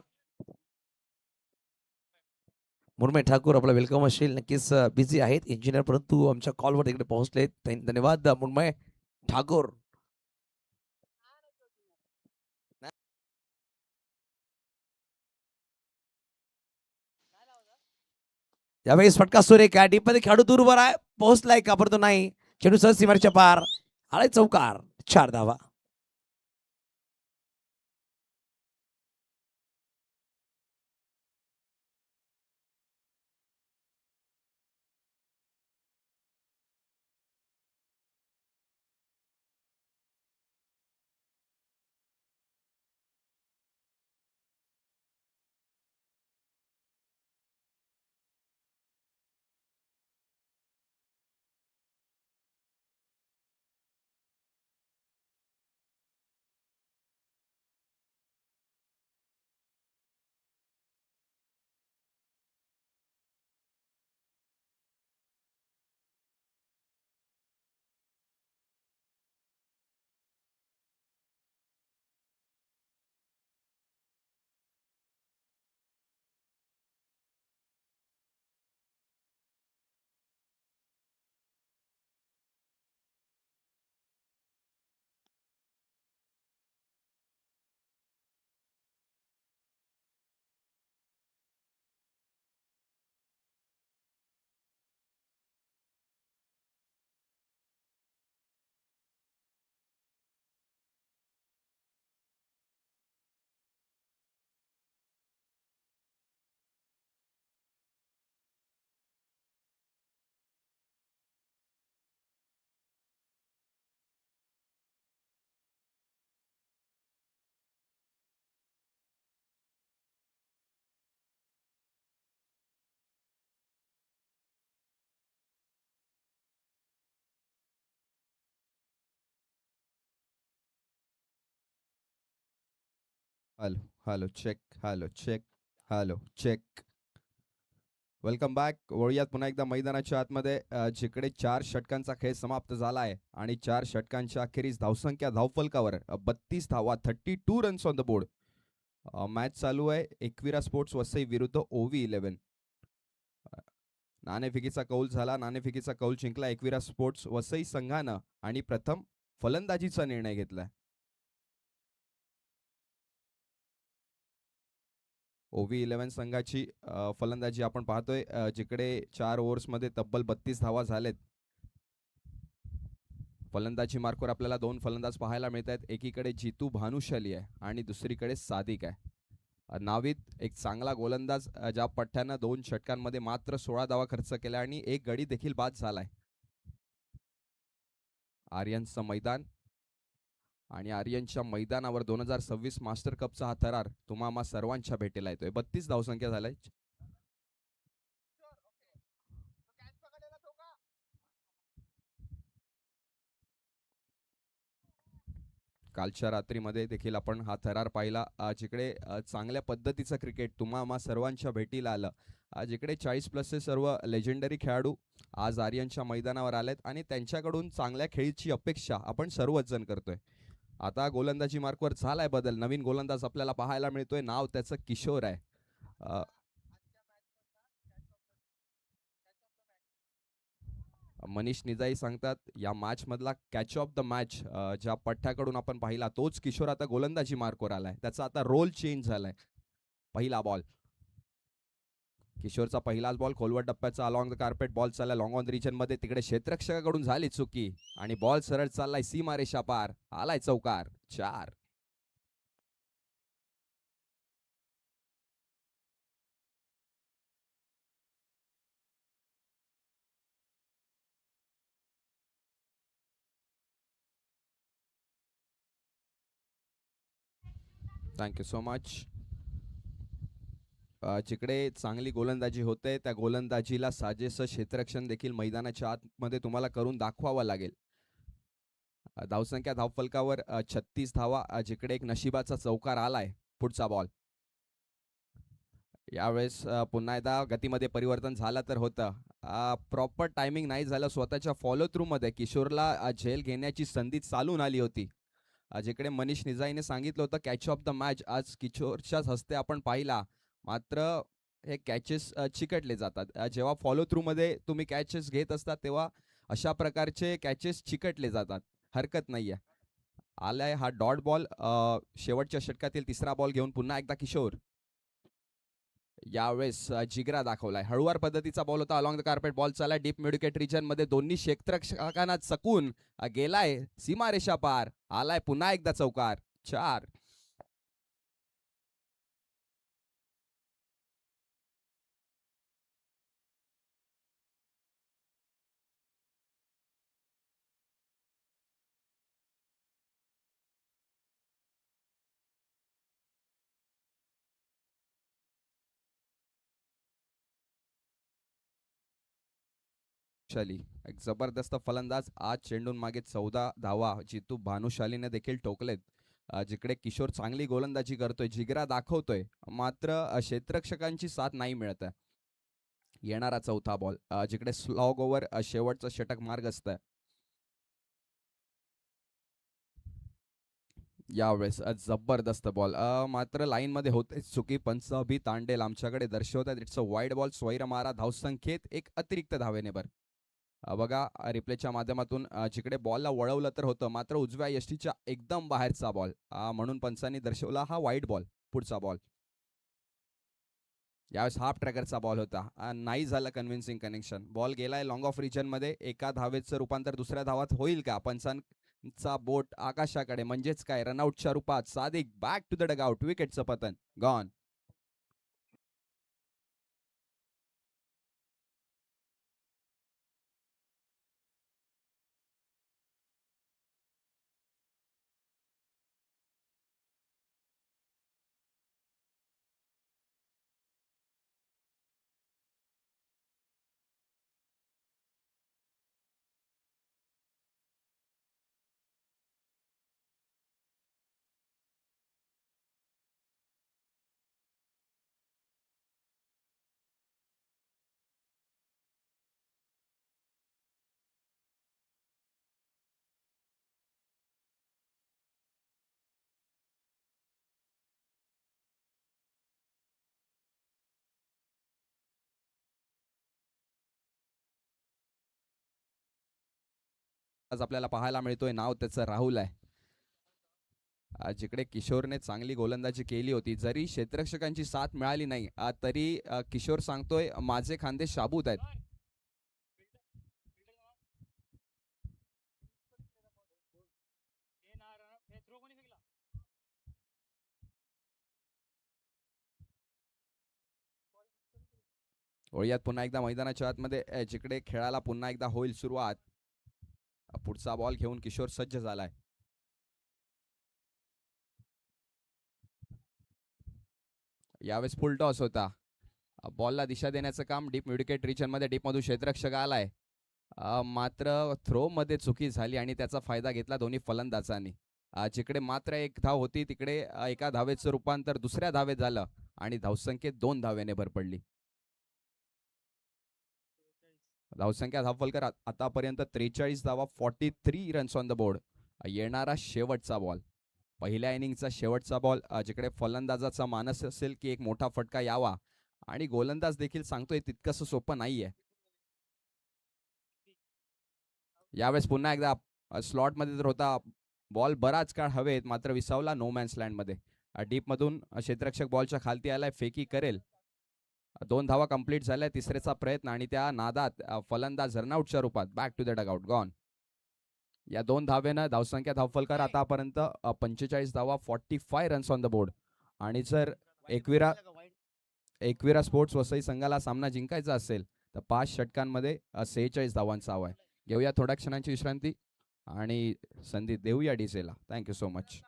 मुरमे ठाकूर आपला वेलकम असेल, नक्कीच बिझी आहेत इंजिनियर, परंतु आमच्या कॉलवर इकडे पोहोचले. धन्यवाद मुरमे ठाकूर. यावेळेस फटका सुरेख आहे, डीपमध्ये खेळाडू दूरवर आहे, पोहोचलाय का परंतु नाही. चेंडू सहज सीमारेषेच्या पार, आळे चौकार, 4 धावा. Hello hello check hello check hello check. Welcome back. वळूयात पुन्हा एकदा मैदानाच्या आतमध्ये, जिकडे 4 षटकांचा खेळ समाप्त झाला आहे आणि 4 षटकांच्या अखेरीस धावसंख्या धावफलकावर 32 धावा, 32 runs on the board. Match चालू आहे एकविरा स्पोर्ट्स वसई विरुद्ध ओव्ही 11. नाणेफेकीचा कौल झाला, नाणेफेकीचा कौल जिंकला एकविरा स्पोर्ट्स वसई संघानं आणि प्रथम फलंदाजीचा निर्णय घेतलाय. ओव्ही 11 संघाची फलंदाजी आपण पाहतोय, जिकडे 4 ओव्हर्समध्ये तब्बल 32 धावा झालेत. फलंदाजी मार्कवर आपल्याला 2 फलंदाज पाहायला मिळत आहेत. एकीकडे जितू भानुशाली आहे आणि दुसरीकडे सादिक आहे. नावीद एक चांगला गोलंदाज, ज्या पठ्ठ्यानं 2 षटकांमध्ये मात्र 16 धावा खर्च केला आणि एक गडी देखील बाद झालाय. आर्यनचं मैदान आणि आर्यनच्या मैदानावर 2026 मास्टर कपचा हा थरार तुम्हा सर्वांच्या भेटीला येतोय. 32 धावसंख्या झालाय. कालच्या रात्रीमध्ये देखील आपण हा थरार पाहिला, जिकडे चांगल्या पद्धतीचं क्रिकेट तुम्हा सर्वांच्या भेटीला आलं. जिकडे 40+चे सर्व लेजेंडरी खेळाडू आज आर्यनच्या मैदानावर आलेत आणि त्यांच्याकडून चांगल्या खेळीची अपेक्षा आपण सर्वच जण करतोय. आता गोलंदाजी मार्कवर झालाय बदल, नवीन गोलंदाज आपल्याला पाहायला मिळतोय, नाव त्याचं किशोर आहे. मनीष निजाई सांगतात या मॅच मधला कॅच ऑफ द मॅच ज्या पठ्ठ्याकडून आपण पाहिला तोच किशोर आता गोलंदाजी मार्कवर आलाय. त्याचा आता रोल चेंज झालाय. पहिला बॉल, किशोरचा पहिलाच बॉल खोलवर टप्प्याचा अलॉंग द कार्पेट बॉल चालला लॉंग ऑन रिजन मध्ये, तिकडे क्षेत्ररक्षकाकडून झाली चुकी आणि बॉल सरळ चाललाय सीमारेषा पार, आलाय चौकार, 4. Thank you so much. जिकडे चांगली गोलंदाजी होते त्या गोलंदाजीला साजेसं क्षेत्ररक्षण देखील मैदानाच्या आतमध्ये तुम्हाला करून दाखवावं लागेल. धावसंख्या धावफलकावर 36 धावा, जिकडे एक नशिबाचा चौकार आलाय. पुढचा बॉल. यावेळेस पुन्हा एकदा गतीमध्ये परिवर्तन झालं तर होतं. प्रॉपर टायमिंग नाही झालं. स्वतःच्या फॉलो थ्रू मध्ये किशोरला झेल घेण्याची संधी चालून आली होती. जिकडे मनीष निजाईने सांगितलं होतं कॅच ऑफ द मॅच आज किशोरच्याच हस्ते आपण पाहिला. मात्र हे कॅचेस चिकटले जातात. जेव्हा फॉलो थ्रू मध्ये तुम्ही कॅचेस घेत असतात तेव्हा अशा प्रकारचे कॅचेस चिकटले जातात. हरकत नाहीये. आलाय हा डॉट बॉल. शेवटच्या षटकातील तिसरा बॉल घेऊन पुन्हा एकदा किशोर. यावेळेस जिगरा दाखवलाय. हळुवार पद्धतीचा बॉल होता. अलॉंग द कार्पेट बॉल चालला डीप मिडविकेट रिजन मध्ये. दोन्ही क्षेत्ररक्षकांना चकून गेलाय सीमारेषा पार. आलाय पुन्हा एकदा चौकार. 4. शाली एक जबरदस्त फलंदाज. आज चेंडून मागे 14 धावा जितू भानुशालीने देखील ठोकलेत. जिकडे किशोर चांगली गोलंदाजी करतोय, जिगरा दाखवतोय, मात्र क्षेत्ररक्षकांची साथ नाही मिळत आहे. येणारा चौथा बॉल. जिकडे स्लॉग ओव्हर शेवटचं षटक मार्ग असतं. यावेळेस जबरदस्त बॉल. मात्र लाईन मध्ये होते चुकी. पंच अभि तांडेल आमच्याकडे दर्शवतात इट्स अ वाईड बॉल. स्वैर मारा. धावसंख्येत एक अतिरिक्त धावेने भर. बघा रिप्लेच्या माध्यमातून जिकडे बॉलला वळवलं तर होतं, मात्र उजव्या यष्टीच्या एकदम बाहेरचा बॉल. म्हणून पंचांनी दर्शवला हा वाईड बॉल. पुढचा बॉल. यावेळेस हाफ ट्रॅकरचा बॉल होता. नाही झालं कन्व्हिन्सिंग कनेक्शन. बॉल गेलाय लॉंग ऑफ रिजन मध्ये. एका धावेचं रूपांतर दुसऱ्या धावात होईल का? पंचांचा बोट आकाशाकडे, म्हणजेच काय रनआउटच्या रूपात. Sadiq back to the dugout. विकेटचं पतन. गॉन. आज आपल्याला पाहायला मिळतोय, नाव त्याचं राहुल आहे. जिकडे किशोरने चांगली गोलंदाजी केली होती, जरी क्षेत्ररक्षकांची साथ मिळाली नाही तरी किशोर सांगतोय माझे खांदे शाबूत आहेत. ओळीयात पुन्हा एकदा मैदानाच्या आतमध्ये जिकडे खेळाला पुन्हा एकदा होईल सुरुवात. पुढचा बॉल घेऊन किशोर सज्ज झालाय. यावेळेस फुल टॉस होता. बॉलला दिशा देण्याचं काम डीप मिडविकेट रिजन मध्ये. डीप मधून क्षेत्ररक्षक आलाय, मात्र थ्रो मध्ये चुकी झाली आणि त्याचा फायदा घेतला दोन्ही फलंदाजांनी. जिकडे मात्र एक धाव होती तिकडे एका धावेचं रूपांतर दुसऱ्या धावेत झालं आणि धावसंख्येत 2 धावेने भर पडली. धावसंख्या धावफलकर आतापर्यंत 43 धावा. 43 रन्स ऑन द बोर्ड. येणारा शेवटचा बॉल. पहिल्या इनिंगचा शेवटचा बॉल. जिकडे फलंदाजाचा मानस असेल की एक मोठा फटका यावा आणि गोलंदाज देखील सांगतोय तितकंसं सोपं नाहीये. यावेळेस पुन्हा एकदा स्लॉट मध्ये तर होता बॉल बराच काळ हवेत, मात्र विसावला नो मॅन्स लँड मध्ये. डीप मधून क्षेत्ररक्षक बॉलच्या खालती आलाय, फेकी करेल. 2 धावा कंप्लीट झाल्या. तिसऱ्याचा प्रयत्न आणि त्या नादात फलंदाज रनआउटच्या रूपात. Back to the dugout. Gone. या 2 धावेनं धावसंख्या धावफलकार आतापर्यंत 45 धावा. 45 रन्स ऑन द बोर्ड. आणि जर एकविरा स्पोर्ट्स वसई संघाला सामना जिंकायचा असेल तर 5 षटकांमध्ये 46 धावांचा हवा आहे. घेऊया थोड्या क्षणांची विश्रांती आणि संधी देऊया डीजेला. Thank you so much.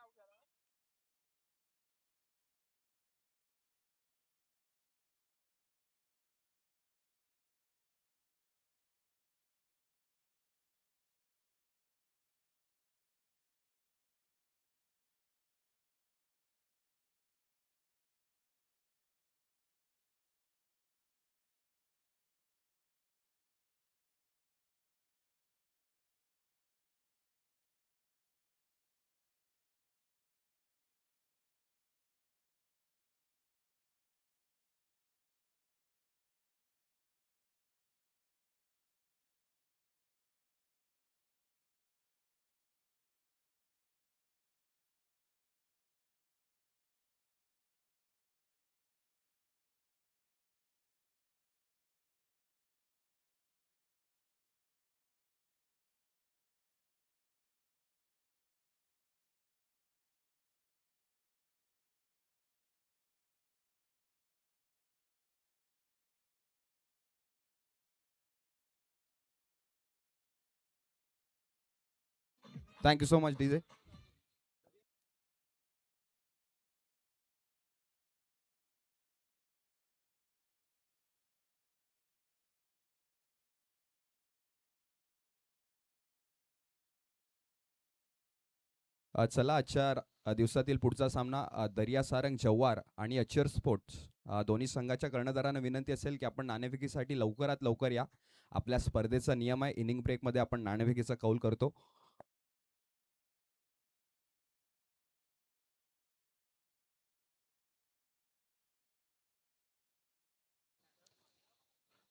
Thank you so much DJ. चला आजच्या दिवसातील पुढचा सामना दर्या सारंग जव्हार आणि अचर स्पोर्ट्स दोन्ही संघाच्या कर्णधारांना विनंती असेल की आपण नाणेफेकीसाठी लवकरात लवकर या. आपल्या स्पर्धेचा नियम आहे इनिंग ब्रेकमध्ये आपण नाणेफेकीचा कौल करतो.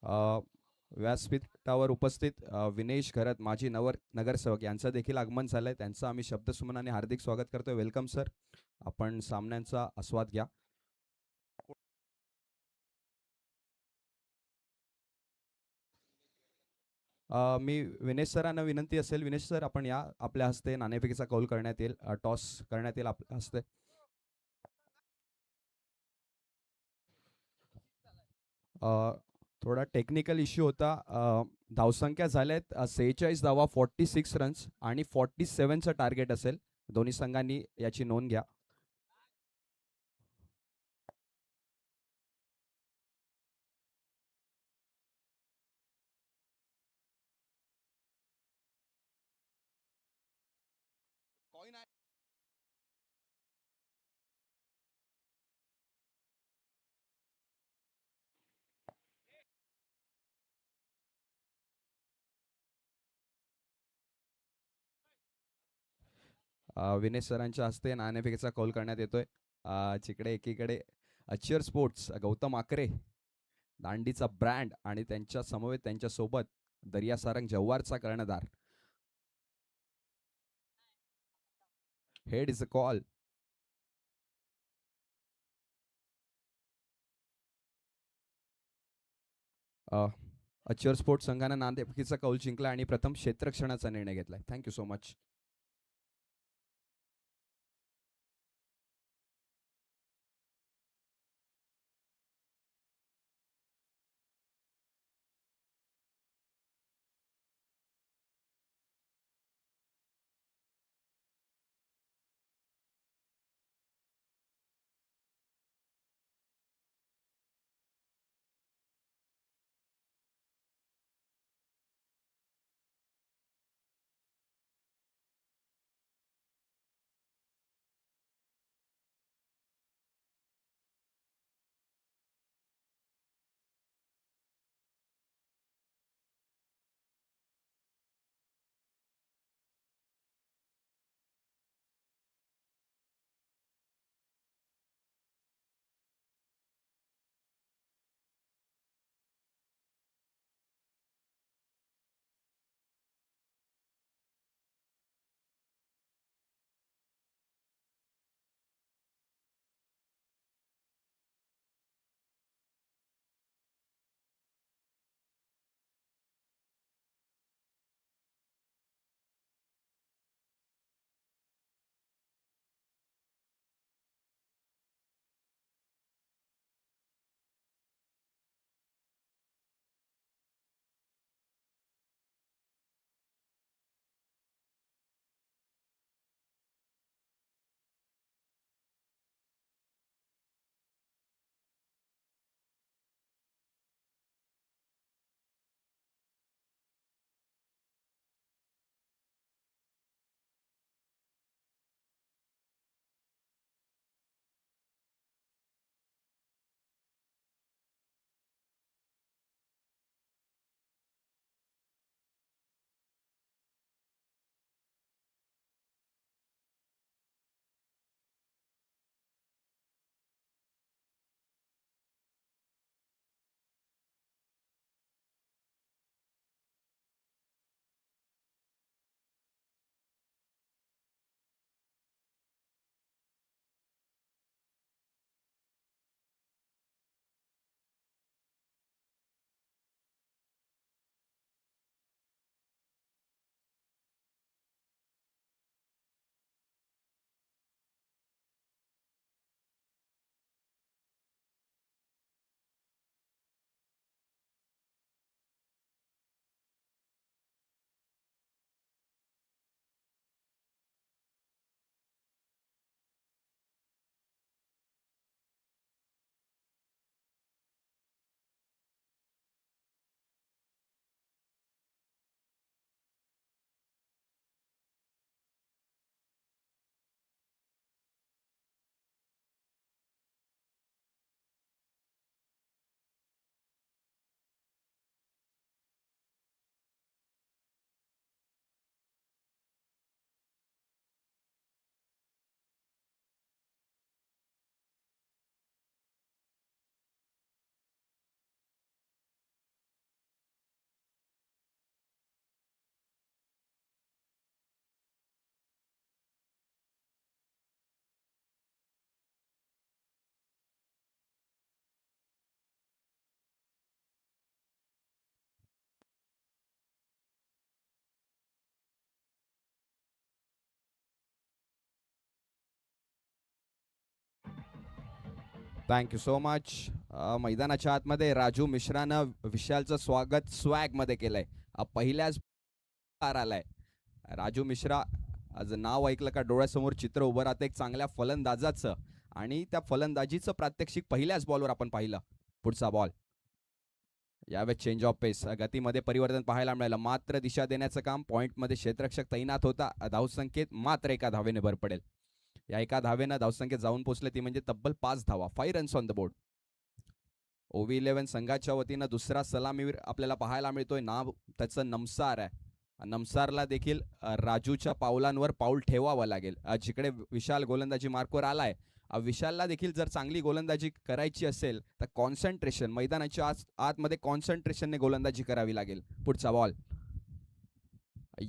अ, व्यासपीठावर उपस्थित विनेश घरत माजी नगरसेवक यांचं देखील आगमन झालंय. त्यांचं आम्ही शब्दसुमनाने हार्दिक स्वागत करतोय. Welcome sir. आपण सामन्यांचा आस्वाद घ्या. मी विनेश सरांना विनंती असेल, विनेश सर आपण या, आपल्या हस्ते नाणेफेकीचा कौल करण्यात येईल, टॉस करण्यात येईल आपल्या हस्ते. थोडा टेक्निकल इश्यू होता. धावसंख्या झाल्यात 46 धावा, 46 रन्स आणि 47चं टार्गेट असेल. दोन्ही संघांनी याची नोंद घ्या. विनेश सरांच्या हस्ते नाणेफेकीचा कौल करण्यात येतोय. जिकडे एकीकडे अचियर स्पोर्ट्स गौतम आकरे, दांडीचा ब्रँड आणि त्यांच्या समवेत त्यांच्या सोबत दर्या सारंग जव्हारचा कर्णधार. Head is a call. Achiever sports संघानं नाणेफेकीचा कौल जिंकला आणि प्रथम क्षेत्ररक्षणाचा निर्णय घेतलाय. Thank you so much. Thank you so much. मैदानाच्या आतमध्ये राजू मिश्रानं विशालचं स्वागत स्वॅग मध्ये केलंय. पहिल्याच पार आलाय राजू मिश्रा. आज नाव ऐकलं का डोळ्यासमोर चित्र उभं राहतं एक चांगल्या फलंदाजाचं, आणि त्या फलंदाजीचं प्रात्यक्षिक पहिल्याच बॉलवर आपण पाहिलं. पुढचा बॉल, यावेळेस चेंज ऑफ पेस, गतीमध्ये परिवर्तन पाहायला मिळालं. मात्र दिशा देण्याचं काम पॉइंटमध्ये क्षेत्ररक्षक तैनात होता. धावसंख्येत मात्र एका धावेने भर पडेल. या एका धावेनं धावसंख्येत जाऊन पोहोचले ती म्हणजे तब्बल 5 धावा. 5 runs on the board. OV11 संघाच्या वतीनं दुसरा सलामीवीर आपल्याला पाहायला मिळतोय. नाव त्याचं नमसार आहे. नमसारला देखील राजूच्या पावलांवर पाऊल ठेवावं लागेल. जिकडे विशाल गोलंदाजी मार्कवर आलाय, विशालला देखील जर चांगली गोलंदाजी करायची असेल तर कॉन्सन्ट्रेशन, मैदानाच्या आतमध्ये कॉन्सन्ट्रेशनने गोलंदाजी करावी लागेल. पुढचा बॉल,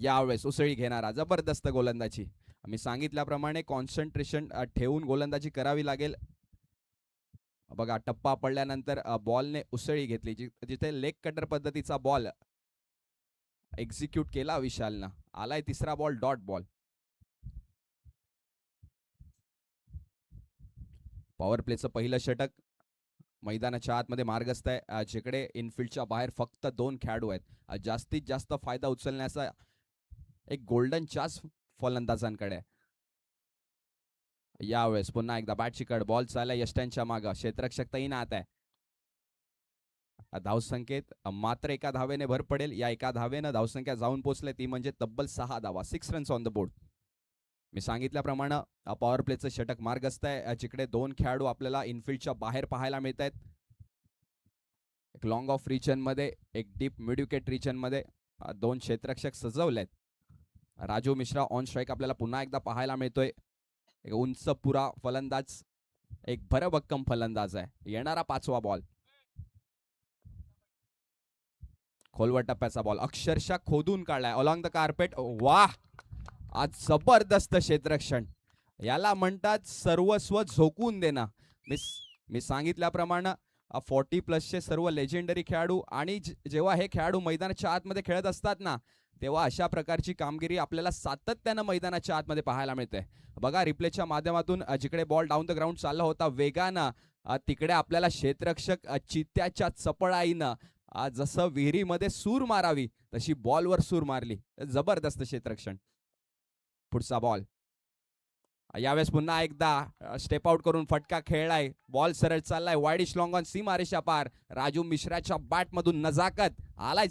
यावेळेस उसळी घेणारा जबरदस्त गोलंदाजी. मी सांगितल्याप्रमाणे कॉन्सन्ट्रेशन ठेवून गोलंदाजी करावी लागेल. बघा, टप्पा पडल्यानंतर बॉलने उसळी घेतली. जिथे लेग कटर पद्धतीचा बॉल एक्झिक्यूट केला विशालनं. आलाय तिसरा बॉल, डॉट बॉल. पॉवर प्लेचं पहिलं षटक मैदानाच्या आतमध्ये मार्गस्थ आहे. जिकडे इनफिल्डच्या बाहेर फक्त 2 खेळाडू आहेत. जास्तीत जास्त फायदा उचलण्याचा एक गोल्डन चान्स फलंदाजांकडे आहे. यावेळेस पुन्हा एकदा बॅटची कड, बॉल चाललाय यष्ट्यांच्या मागं, क्षेत्ररक्षक तैनात आहे. धावसंख्येत मात्र एका धावेने भर पडेल. या एका धावेनं धावसंख्या जाऊन पोहोचले ती म्हणजे तब्बल 6 धावा. 6 रन्स ऑन द बोर्ड. मी सांगितल्याप्रमाणे पॉवर प्लेचं षटक मार्गस्थ आहे. जिकडे 2 खेळाडू आपल्याला इनफिल्डच्या बाहेर पाहायला मिळत आहेत. एक लॉंग ऑफ रिजन मध्ये, एक डीप मिड विकेट रिजन मध्ये 2 क्षेत्ररक्षक सजवलेत. राजू मिश्रा ऑन स्ट्राईक आपल्याला पुन्हा एकदा पाहायला मिळतोय. एक उंच पुरा फलंदाज, एक भरभक्कम फलंदाज आहे. येणारा 5वा बॉल, खोलवर टप्प्याचा बॉल, अक्षरशः खोदून काढलाय अलॉंग द कार्पेट. वाह, आज जबरदस्त क्षेत्ररक्षण. याला म्हणतात सर्वस्व झोकून देणं. मी सांगितल्याप्रमाणे 40+ सर्व लेजेंडरी खेळाडू, आणि जेव्हा हे खेळाडू मैदानाच्या आतमध्ये खेळत असतात ना, तेव्हा अशा प्रकारची कामगिरी आपल्याला सातत्यानं मैदानाच्या आतमध्ये पाहायला मिळते. बघा, रिप्लेच्या माध्यमातून जिकडे बॉल डाऊन द ग्राउंड चालला होता वेगानं, तिकडे आपल्याला क्षेत्ररक्षक चित्त्याच्या चपळाईनं जसं विहिरीमध्ये सूर मारावी तशी बॉलवर सूर मारली. जबरदस्त क्षेत्ररक्षण. पुढचा बॉल, यावेळेस पुन्हा एकदा स्टेप आउट करून फटका खेळलाय. बॉल सरळ चाललाय वाईडिश लॉंग ऑन सीमारेषा पार. राजू मिश्राच्या बॅट मधून नजाकत आलाय.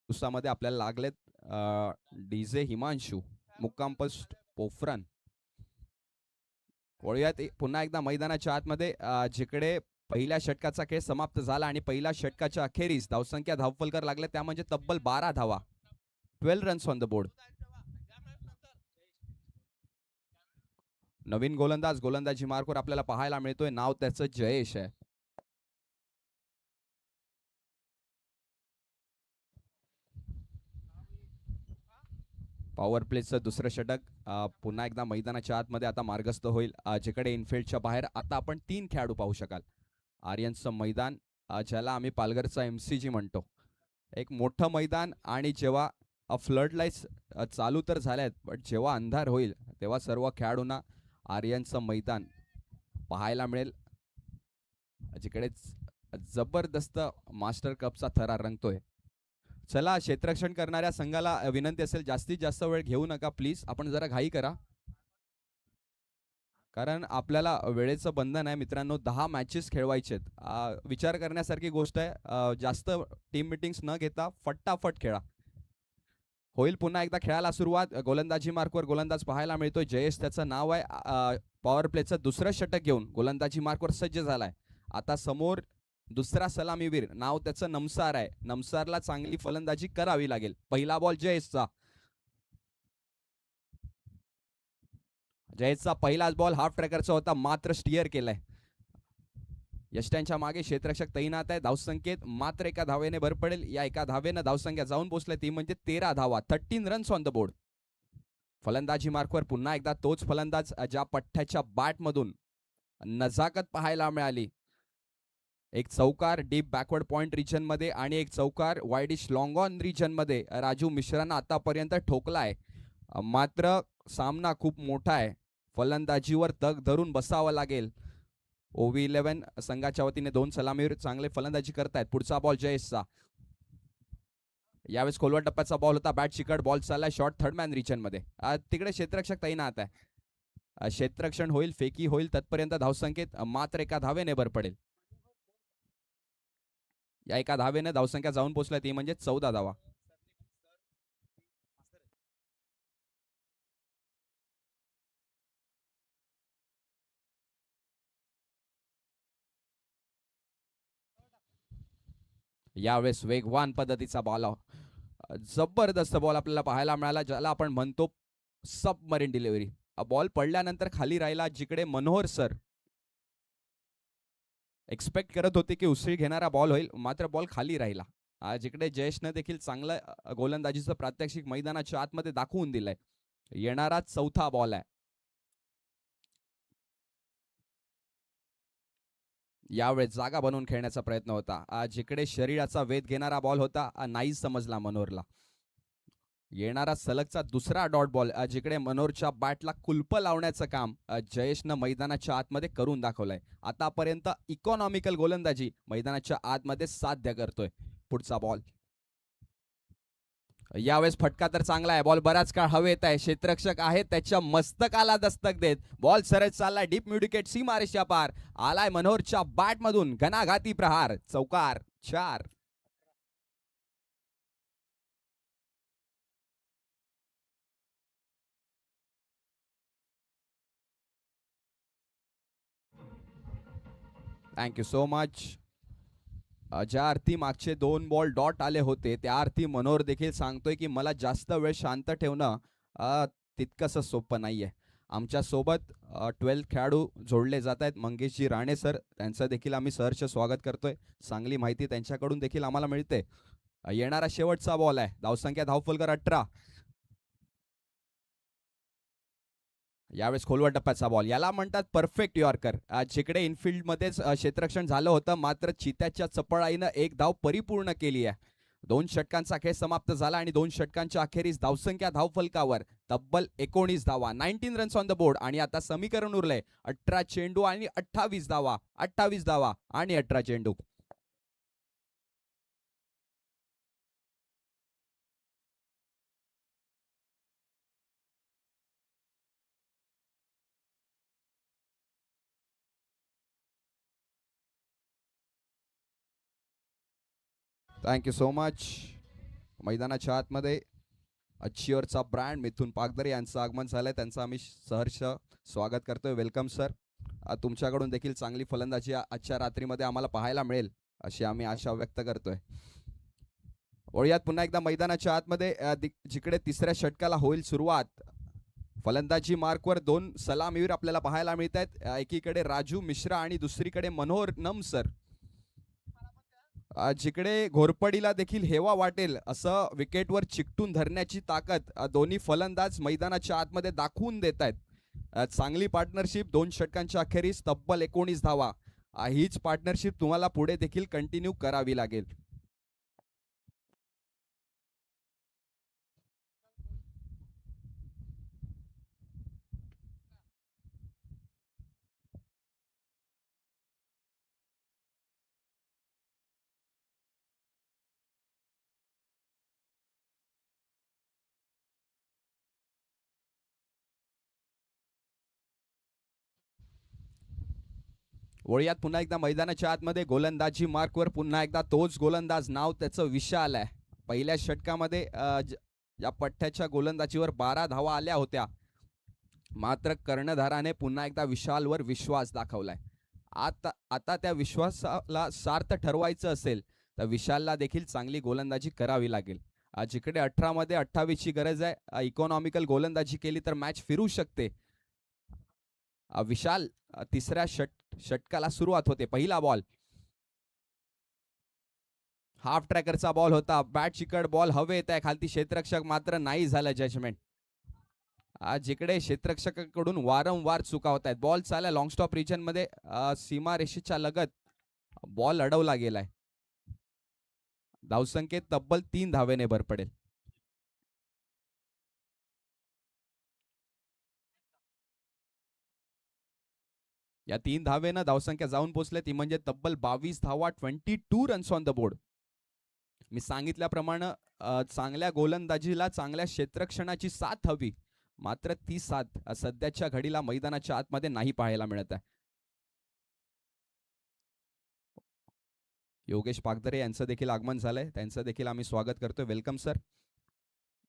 उसामध्ये आपल्याला लागलेत डीजे हिमांशू, मुक्काम पोस्ट पोफरन. वळूयात पुन्हा एकदा मैदानाच्या आतमध्ये, जिकडे पहिल्या षटकाचा खेळ समाप्त झाला आणि पहिल्या षटकाच्या अखेरीस धावसंख्या धावफलकर लागले त्या म्हणजे तब्बल 12 धावा. 12 रन्स ऑन द बोर्ड. नवीन गोलंदाज गोलंदाजी मार्कवर आपल्याला पाहायला मिळतोय. नाव त्याचं जयेश आहे. पॉवर प्लेचं दुसरं षटक पुन्हा एकदा मैदानाच्या आतमध्ये आता मार्गस्थ होईल. जिकडे इनफिल्डच्या बाहेर आता आपण 3 खेळाडू पाहू शकाल. आर्यनचं मैदान, ज्याला आम्ही पालघरचा MCG म्हणतो, एक मोठं मैदान. आणि जेव्हा फ्लड लाईट्स चालू तर झाल्यात, पण जेव्हा अंधार होईल तेव्हा सर्व खेळाडूंना आर्यनचं मैदान पाहायला मिळेल, जिकडे जबरदस्त मास्टर कपचा थरार रंगतोय. चला, क्षेत्ररक्षण करणाऱ्या संघाला विनंती असेल, जास्तीत जास्त वेळ घेऊ नका प्लीज. आपण जरा घाई करा. कारण आपल्याला वेळेचं बंधन आहे मित्रांनो, 10 मॅचेस खेळवायचे आहेत. विचार करण्यासारखी गोष्ट आहे. जास्त टीम मीटिंग्स न घेता फटाफट खेळा. होईल पुन्हा एकदा खेळायला सुरुवात. गोलंदाजी मार्कवर गोलंदाज पाहायला मिळतोय. जयेश त्याचं नाव आहे. पॉवर प्लेचं दुसरं षटक घेऊन गोलंदाजी मार्कवर सज्ज झालाय. आता समोर दुसरा सलामीवीर, नाव त्याचं नमसार आहे. नमसारला चांगली फलंदाजी करावी लागेल. पहिला बॉल जयेशचा. जयेशचा पहिलाच बॉल हाफ ट्रॅकरचा होता, मात्र स्टिअर केलाय. यष्ट्यांच्या मागे क्षेत्ररक्षक तैनात आहे. धावसंख्येत मात्र एका धावेने भर पडेल. या एका धावेनं धावसंख्या जाऊन पोहोचल्या ती म्हणजे 13 धावा. 13 रन्स ऑन द बोर्ड. फलंदाजी मार्कवर पुन्हा एकदा तोच फलंदाज, ज्या पठ्ठ्याच्या बॅटमधून नजाकत पाहायला मिळाली. एक चौकार डीप बॅकवर्ड पॉइंट रिजन मध्ये आणि एक चौकार वाईडिश लॉंग ऑन रिजन मध्ये राजू मिश्रांना आतापर्यंत ठोकलाय. मात्र सामना खूप मोठा आहे. फलंदाजीवर तग धरून बसावं लागेल. ओव्ही 11 संघाच्या वतीने 2 सलामीवर चांगले फलंदाजी करतायत. पुढचा बॉल जयेशचा. यावेळेस खोलवर टप्प्याचा बॉल होता. बॅट चिकट, बॉल चाललाय शॉर्ट थर्ड मॅन रिजन मध्ये. तिकडे क्षेत्ररक्षक तैनात आहे. क्षेत्ररक्षण होईल, फेकी होईल, तत्पर्यंत धावसंख्येत मात्र एका धावेने भर पडेल. या एका धावेने धावसंख्या जाऊन पोहोचल्या ती म्हणजे 14 धावा. यावेळेस वेगवान पद्धतीचा बॉल, जबरदस्त बॉल आपल्याला पाहायला मिळाला, ज्याला आपण म्हणतो सबमरीन डिलिव्हरी. बॉल पडल्यानंतर खाली राहिला, जिकडे मनोहर सर एक्सपेक्ट करत होते की उसळी घेणारा बॉल होईल, मात्र बॉल खाली राहिला. जिकडे जयेशनं देखील चांगलं गोलंदाजीचं प्रात्यक्षिक मैदानाच्या आतमध्ये दाखवून दिलंय. येणारा चौथा बॉल आहे. यावेळेस जागा बनवून खेळण्याचा प्रयत्न होता. जिकडे शरीराचा वेध घेणारा बॉल होता, नाही समजला मनोहरला. येणारा सलगचा दुसरा डॉट बॉल, जिकडे मनोहरच्या बॅटला कुलप लावण्याचं काम जयेशनं मैदानाच्या आतमध्ये करून दाखवलंय. आतापर्यंत इकॉनॉमिकल गोलंदाजी मैदानाच्या आतमध्ये साध्य करतोय. पुढचा बॉल. यावेळेस फटका तर चांगला आहे. बॉल बराच काळ हवेत आहे. क्षेत्ररक्षक आहे त्याच्या मस्तकाला दस्तक देत बॉल सरळ चाललाय डीप मिडविकेट सीमारेषा पार. आलाय मनोहरच्या बॅट मधून घणाघाती प्रहार. चौकार. 4. Thank you so much. ज्या अर्थी मागचे 2 बॉल डॉट आले होते, त्या अर्थी मनोहर देखील सांगतोय की मला जास्त वेळ शांत ठेवणं तितकंसं सोपं नाहीये. आमच्या सोबत 12 खेळाडू जोडले जात आहेत. मंगेशजी राणे सर, त्यांचं देखील आम्ही सहर्ष स्वागत करतोय. चांगली माहिती त्यांच्याकडून देखील आम्हाला मिळते. येणारा शेवटचा बॉल आहे. धावसंख्या धावफलकर 18. यावेळेस खोलवर टप्प्याचा बॉल, याला म्हणतात परफेक्ट यॉर्कर. जिकडे इनफिल्ड मध्येच क्षेत्ररक्षण झालं होतं, मात्र चित्याच्या चपळाईनं एक धाव परिपूर्ण केली आहे. 2 षटकांचा खेळ समाप्त झाला आणि 2 षटकांच्या अखेरीस धावसंख्या धावफलकावर तब्बल 19 धावा. 19 रन्स ऑन द बोर्ड. आणि आता समीकरण उरलंय 18 चेंडू आणि 28 धावा. 28 धावा आणि 18 चेंडू. Thank you so much. मैदानाच्या आतमध्ये अचिअरचा ब्रँड मिथुन पागदरे यांचं आगमन झालंय. त्यांचं आम्ही सहर्ष स्वागत करतोय. Welcome sir. तुमच्याकडून देखील चांगली फलंदाजी आजच्या रात्रीमध्ये आम्हाला पाहायला मिळेल अशी आम्ही आशा व्यक्त करतोय. वळूयात पुन्हा एकदा मैदानाच्या आतमध्ये, जिकडे तिसऱ्या षटकाला होईल सुरुवात. फलंदाजी मार्कवर 2 सलामीवीर आपल्याला पाहायला मिळत आहेत. एकीकडे राजू मिश्रा आणि दुसरीकडे मनोहर नमसर. जिकडे घोरपडीला देखील हेवा वाटेल असं विकेटवर चिकटून धरण्याची ताकद दोन्ही फलंदाज मैदानाच्या आतमध्ये दाखवून देत आहेत. चांगली पार्टनरशिप. 2 षटकांच्या अखेरीस तब्बल 19 धावा. हीच पार्टनरशिप तुम्हाला पुढे देखील कंटिन्यू करावी लागेल. वळूयात पुन्हा एकदा मैदानाच्या आतमध्ये. गोलंदाजी मार्कवर पुन्हा एकदा तोच गोलंदाज, नाव त्याचं विशाल आहे. पहिल्या षटकामध्ये या पठ्ठ्याच्या गोलंदाजीवर 12 धावा आल्या होत्या, मात्र कर्णधाराने पुन्हा एकदा विशालवर विश्वास दाखवलाय. आता त्या विश्वासाला सार्थ ठरवायचं असेल तर विशालला देखील चांगली गोलंदाजी करावी लागेल. जिकडे 18 मध्ये 28 ची गरज आहे, इकॉनॉमिकल गोलंदाजी केली तर मॅच फिरू शकते. विशाल तिसऱ्या षटकाला सुरुवात होते. पहिला बॉल हाफ ट्रॅकरचा बॉल होता. बॅट चिकट, बॉल हवेत आहे खालती. क्षेत्ररक्षक मात्र नाही झालं जजमेंट. जिकडे क्षेत्ररक्षकाकडून वारंवार चुका होत आहेत. बॉल चालला लॉंग स्टॉप रिजन मध्ये, सीमारेषेच्या लगत बॉल अडवला गेलाय. धावसंख्येत तब्बल 3 धावेने भर पडेल. या 3 धावेनं धावसंख्या जाऊन पोहोचले ती म्हणजे तब्बल 22 धावा, 22 रन्स ऑन द बोर्ड. मी सांगितल्याप्रमाणे चांगल्या गोलंदाजीला चांगल्या क्षेत्ररक्षणाची साथ हवी, मात्र ती साथ सध्याच्या घडीला मैदानाच्या आतमध्ये नाही पाहायला मिळत आहे. योगेश पागदरे यांचं देखील आगमन झालंय, त्यांचं देखील आम्ही स्वागत करतोय. Welcome sir.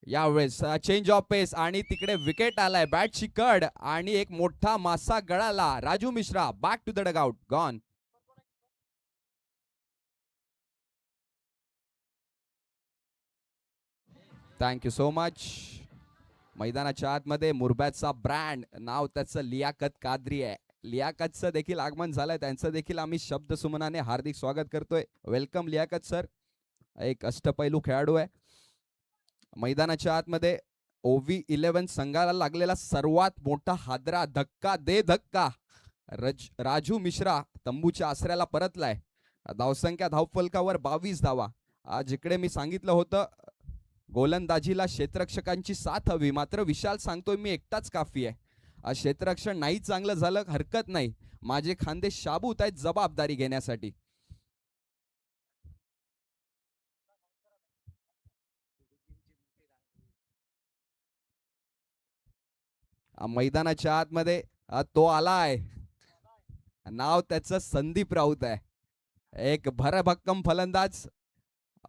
यावेळेस चेंज ऑफ पेस आणि तिकडे विकेट आलाय. बॅटची कड आणि एक मोठा मासा गळाला. Raju Mishra back to the dugout, gone. Thank you so much. मैदानाच्या आतमध्ये मुरब्याचा ब्रँड, नाव त्याचं लियाकत कादरी आहे. लियाकतचं देखील आगमन झालंय, त्यांचं देखील आम्ही शब्द सुमनाने हार्दिक स्वागत करतोय. Welcome Liyaqat sir. एक अष्टपैलू खेळाडू आहे. मैदानाच्या आतमध्ये ओव्ही 11 संघाला लागलेला सर्वात मोठा हादरा, धक्का दे धक्का, राजू मिश्रा तंबूच्या आसऱ्याला परतलाय. धावसंख्या धावफलकावर 22 धावा. जिकडे मी सांगितलं होतं गोलंदाजीला क्षेत्ररक्षकांची साथ हवी, मात्र विशाल सांगतोय मी एकटाच काफी आहे. क्षेत्ररक्षण नाही चांगलं झालं हरकत नाही, माझे खांदे शाबूत आहेत जबाबदारी घेण्यासाठी. मैदानाच्या आतमध्ये तो आलाय, नाव त्याचं संदीप राऊत आहे. एक भरभक्कम फलंदाज.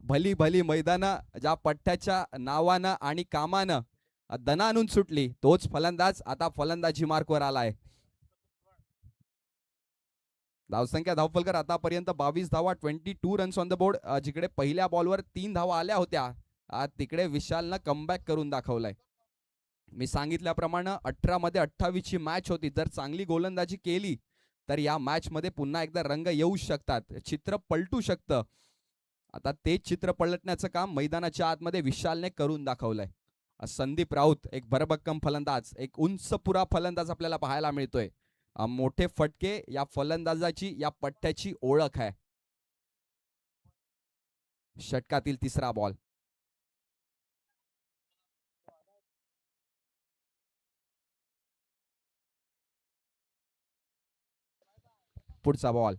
भली भली मैदानं ज्या पठ्ठ्याच्या नावानं आणि कामानं दणानून सुटली, तोच फलंदाज आता फलंदाजी मार्कवर आलाय. धावसंख्या धावफलकर आतापर्यंत 22 धावा, 22 रन्स ऑन द बोर्ड. जिकडे पहिल्या बॉलवर 3 धावा आल्या होत्या, तिकडे विशालनं कमबॅक करून दाखवलाय. मी सांगितल्याप्रमाणे 18 मध्ये 28 ची मॅच होती. जर चांगली गोलंदाजी केली तर या मॅच मध्ये पुन्हा एकदा रंग येऊ शकतात, चित्र पलटू शकतं. आता तेच चित्र पलटण्याचं काम मैदानाच्या आतमध्ये विशालने करून दाखवलंय. संदीप राऊत एक भरभक्कम फलंदाज, एक उंच पुरा फलंदाज आपल्याला पाहायला मिळतोय. मोठे फटके या फलंदाजाची, या पट्ट्याची ओळख आहे. षटकातील तिसरा बॉल. पुढचा बॉल.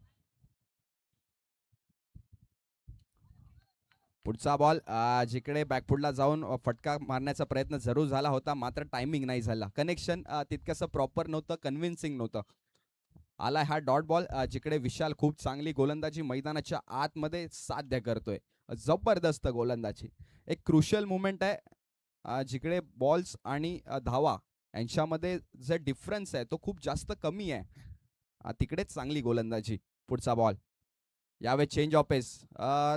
पुढचा बॉल जिकडे बॅकफुटला जाऊन फटका मारण्याचा प्रयत्न जरूर झाला होता, मात्र टायमिंग नाही झाला. कनेक्शन तितकंसं प्रॉपर नव्हतं, कन्व्हिन्सिंग नव्हतं. आलाय हा डॉट बॉल. जिकडे विशाल खूप चांगली गोलंदाजी मैदानाच्या आतमध्ये साध्य करतोय. जबरदस्त गोलंदाजी. एक क्रुशियल मुवमेंट आहे. जिकडे बॉल्स आणि धावा यांच्यामध्ये जे डिफरन्स आहे तो खूप जास्त कमी आहे, तिकडेच चांगली गोलंदाजी. पुढचा बॉल. यावेळेस चेंज ऑफ पेस.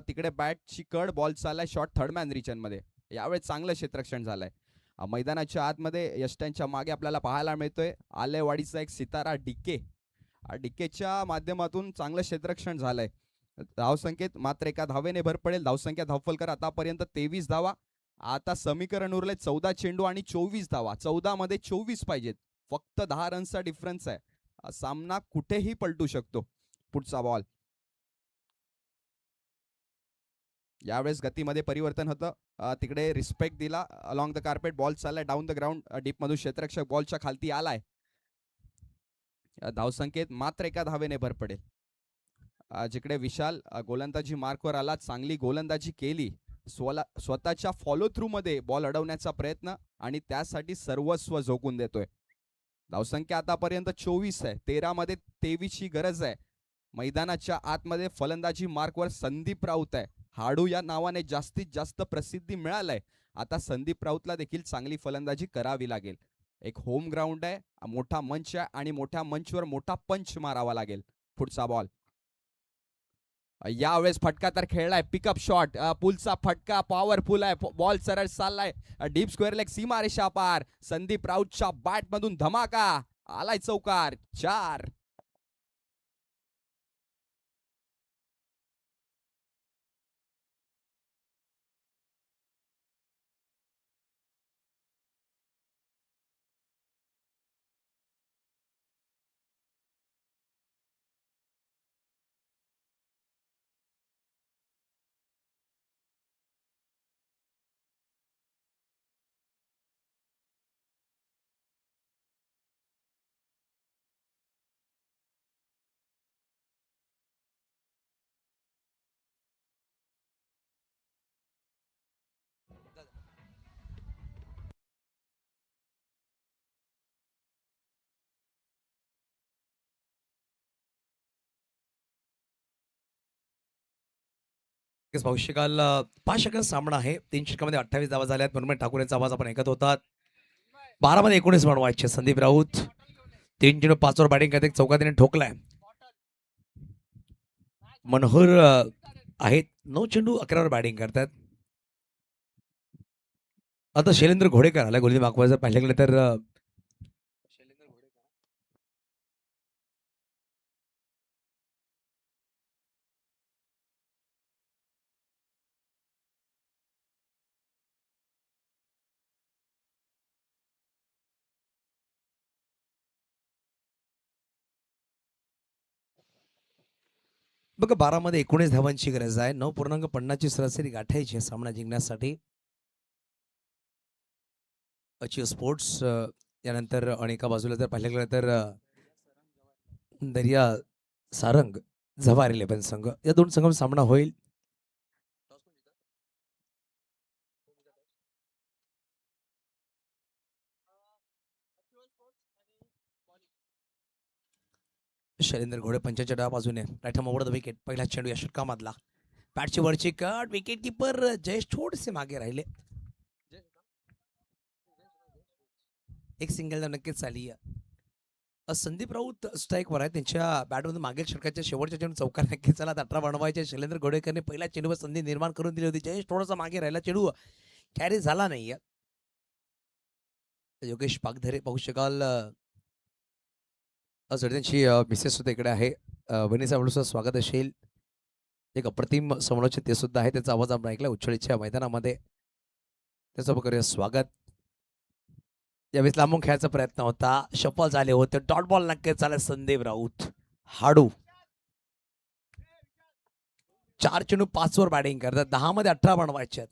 तिकडे बॅटची कड, बॉल चाललाय शॉर्ट थर्ड मॅन रिजन मध्ये. यावेळेस चांगलं क्षेत्ररक्षण झालंय. मैदानाच्या आतमध्ये यष्ट्यांच्या मागे आपल्याला पाहायला मिळतोय आलेवाडीचा एक सितारा डिके. डिकेच्या माध्यमातून चांगलं क्षेत्ररक्षण झालंय. धावसंख्येत मात्र एका धावेने भर पडेल. धावसंख्या धावफलकर आतापर्यंत 23 धावा. आता समीकरण उरले 14 चेंडू आणि 24 धावा. 14 मध्ये 24 पाहिजेत. फक्त 10 रन्सचा डिफरन्स आहे. सामना कुठेही पलटू शकतो. पुढचा बॉल. यावेळेस गतीमध्ये परिवर्तन होतं. तिकडे रिस्पेक्ट दिला अलॉंग द कार्पेट. बॉल चाललाय डाऊन द ग्राउंड डीप मधून. क्षेत्ररक्षक बॉलच्या खालती आलाय. धावसंख्येत मात्र एका धावेने भर पडेल. जिकडे विशाल गोलंदाजी मार्कवर आला, चांगली गोलंदाजी केली. स्वतःच्या फॉलो थ्रू मध्ये बॉल अडवण्याचा प्रयत्न आणि त्यासाठी सर्वस्व झोकून देतोय. धावसंख्या आतापर्यंत 24 आहे. 13 मध्ये 23 ची गरज आहे. मैदानाच्या आतमध्ये फलंदाजी मार्कवर संदीप राऊत आहे. हाडू या नावाने जास्तीत जास्त प्रसिद्धी मिळालंय. आता संदीप राऊतला देखील चांगली फलंदाजी करावी लागेल. एक होम ग्राउंड आहे, मोठा मंच आहे आणि मोठ्या मंचवर मोठा पंच मारावा लागेल. पुढचा बॉल यावेळेस फटका तर खेळलाय. पिकअप शॉट, पुलचा फटका पॉवरफुल आहे. बॉल सरळ चाललाय डीप स्क्वेअर लेग, सीमारेषा पार. संदीप राऊतच्या बॅट मधून धमाका आलाय, चौकार. 4. पाहू शकाल 5 षटकांचा सामना आहे. 3 षटकामध्ये 28 धावा झाल्यात. मनोहर ठाकूर यांचा आवाज आपण ऐकत होतात. 12 मध्ये 19 बनवायचे. संदीप राऊत 3 चेंडू 5 वर बॅटिंग करते. चौकातीने ठोकलाय. मनोहर आहेत 9 चेंडू 11 वर बॅटिंग करतात. आता शैलेंद्र घोडेकर आला गोलंदाजी मागवा. जर पाहिलं गेलं तर बघा 12 मध्ये 19 धावांची गरज आहे. 9.50 ची सरासरी गाठायची आहे सामना जिंकण्यासाठी. अचीव स्पोर्ट्स यानंतर आणि एका बाजूला जर पाहिलं गेलं तर दर्या सारंग जव्हार 11 संघ, या दोन संघांचा सामना होईल. शैलेंद्र घोडे पंचाच्या डाव्या बाजूने right arm over the wicket. पहिला चेंडू या षटकामधला. बॅटची वरची कट. विकेट किपर जयेश थोडेसे मागे राहिले. एक सिंगल नक्कीच आली. संदीप राऊत स्ट्राईकवर आहे. त्यांच्या बॅटमधून मागील षटकाच्या शेवटच्या चेंडू चौकार नक्कीच झाला. 18 बनवायचे. शैलेंद्र घोडेकरने पहिल्या चेंडूवर संधी निर्माण करून दिली होती. जयेश थोडासा मागे राहिला. चेंडू कॅरी झाला नाहीये. योगेश पागधरे पाहू शकाल त्यांची मिसेस सुद्धा इकडे आहे. वनिसा वडूचं स्वागत असेल. एक अप्रतिम समालोचक ते सुद्धा आहे. त्याचा आवाज आपण ऐकला उच्छळीच्या मैदानामध्ये. त्याचं करूया स्वागत. यावेळेस लांबून खेळायचा प्रयत्न होता. सफल झाले होते. डॉट बॉल नक्कीच झाला. संदीप राऊत हाडू 4 चेंडू 5 वर बॅटिंग करतात. 10 मध्ये 18 बनवायचे.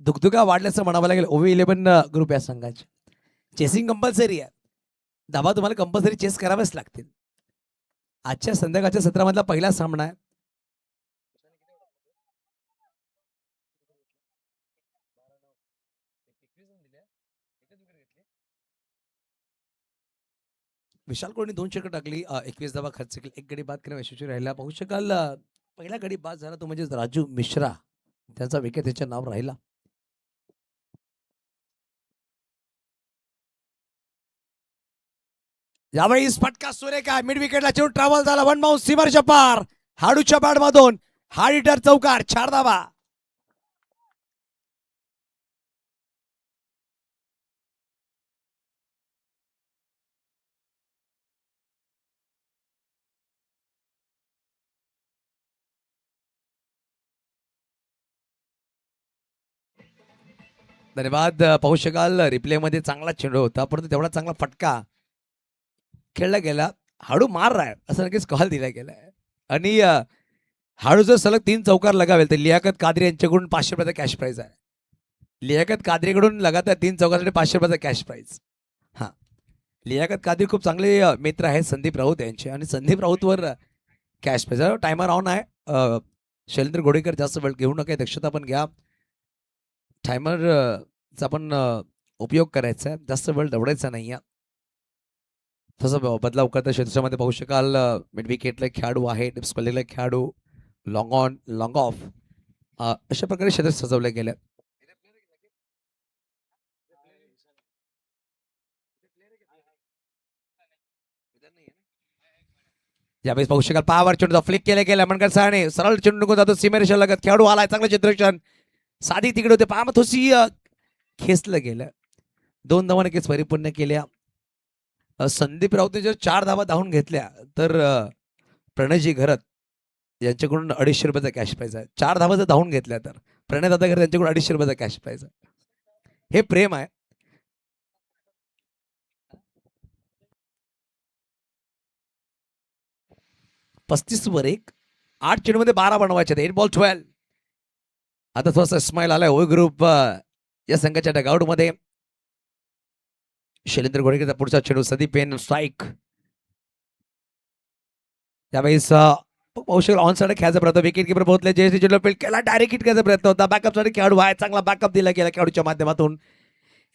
दुगदुगा वाढल्याचं म्हणावं लागेल. ओव्ही 11 ग्रुप या संघाचे. चेसिंग कंपल्सरी आहे. धावा तुम्हाला कंपल्सरी चेस करावेच लागतील. आजच्या संध्याकाळच्या सत्रामधला पहिला सामना आहे. विशाल कोहलीने 2 षटकं टाकली. 21 धावा खर्च केली. 1 गडी बाद करणे यशस्वी राहिला. पाहू शकाल पहिला गडी बाद झाला तो म्हणजे राजू मिश्रा. त्याचा विकेट त्याच्या नाव राहिला. यावेळी फटका सुरेखा. मिड विकेटला चेंडू ट्रॅव्हल झाला. 1 बाउन्स सीमारेषा पार. हाडूच्या बॅट मधून हार्ड हिटर चौकार. 4 धावा. धन्यवाद. पाहू शकाल रिप्ले मध्ये चांगला चेंडू होता परंतु तेवढा चांगला फटका खेळला गेला. हाडू मार रहा है असं नक्कीच कॉल दिला गेलाय. आणि हाडू जर सलग 3 चौकार लगावेल तर लियाकत कादरी यांच्याकडून 500 रुपयाचा कॅश प्राइज आहे. लियाकत कादरीकडून लगातार 3 चौकासाठी 500 रुपयाचा कॅश प्राइज. हा, लियाकत कादरी खूप चांगले मित्र आहेत संदीप राऊत यांचे आणि संदीप राऊतवर कॅश प्राइज. टायमर ऑन आहे. शैलेंद्र घोडेकर जास्त वेळ घेऊ नका. दक्षता पण घ्या. टायमरचा पण उपयोग करायचा आहे. जास्त वेळ दवडायचा नाही. तसं बदलाव करता क्षेत्रामध्ये पाहू शकाल मिड विकेटला खेळाडू आहे, डिप्स कॉलेजला खेळाडू, लॉंग ऑन लॉंग ऑफ अशा प्रकारे क्षेत्र सजवलं गेलं. यावेळेस पाहू शकाल पावर चेंडूचा फ्लिक केला गेला मनकर साने सरळ चेंडू निघून जातो सीमेरेषा लगत खेळाडू आलाय चांगलं क्षेत्ररक्षण साधी तिकडे होते पाम थोसी खेचलं गेलं. 2 धावा नक्कीच परिपूर्ण केल्या. संदीप राऊतने जर 4 धावा धावून घेतल्या तर प्रणयजी घरत यांच्याकडून ₹250 कॅश प्राइज आहे. 4 धावा जर धावून घेतल्या तर प्रणय दादा घरत यांच्याकडून ₹250 कॅश प्राइज आहे. हे प्रेम आहे. पस्तीस वर 1 8 चेंडूमध्ये 12 बनवायचे 8 बॉल 12. आता थोडासा स्माइल आलाय ओ ग्रुप या संघाच्या डगआउट मध्ये. शैलेंद्र घोडेकरचा पुढचा चेंडू सदीप पेन स्ट्राईक. त्यावेळेस पाहू शकाल ऑन साइड खेळायचा प्रयत्न विकेट किपर पोहोचले जयश्री चेंडू फील्ड केला डायरेक्ट हिट करायचा प्रयत्न होता. बॅकअप साठी खेळाडू आहे चांगला बॅकअप दिला गेला खेळाडूच्या माध्यमातून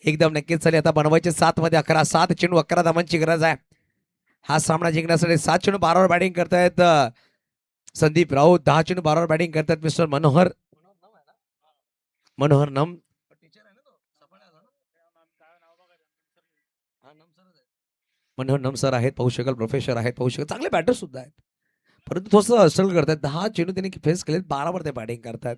एकदम नक्कीच झाली. आता बनवायचे 7 मध्ये 11 7 चेंडू 11 धावांची गरज आहे. हा सामना जिंकण्यासाठी 7 चेंडू 12 वर बॅटिंग करतायत संदीप राऊत. 10 चेंडू 12 वर बॅटिंग करतायत मिस्टर मनोहर नम. मनोहर नम सर आहेत पाहू शकाल प्रोफेसर आहेत पाहू शकाल चांगले बॅटर सुद्धा आहेत परंतु थोडंसं स्ट्रगल करतात. 10 चेंडू त्यांनी फेस केलेत 12 वर ते बॅटिंग करतात.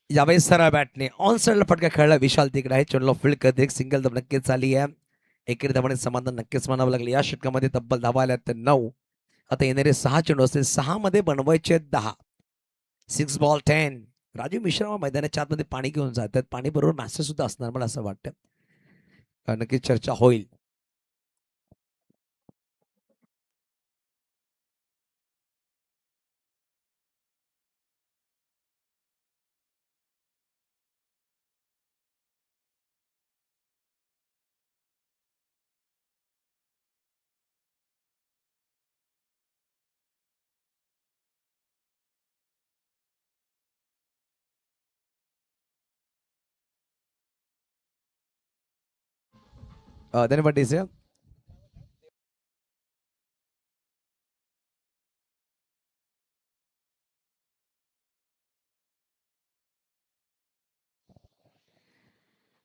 यावेळेस सरळ बॅटने ऑन साइडला फटका खेळला विशाल तिकडे आहे चेंडूला फील्ड करत एक सिंगल तर नक्कीच झाली आहे. एकेरी धावाने समाधान नक्कीच म्हणावं लागले. या षटकामध्ये तब्बल धावा आल्या तर 9. आता येणारे 6 चेंडू असतील 6 मध्ये बनवायचे 10. 6 बॉल 10. राजीव मिश्रा मैदानाच्या आतमध्ये पाणी घेऊन जातात. पाणी बरोबर मॅसेज सुद्धा असणार मला असं वाटतं. नक्कीच चर्चा होईल. धन्यवाद डीजे.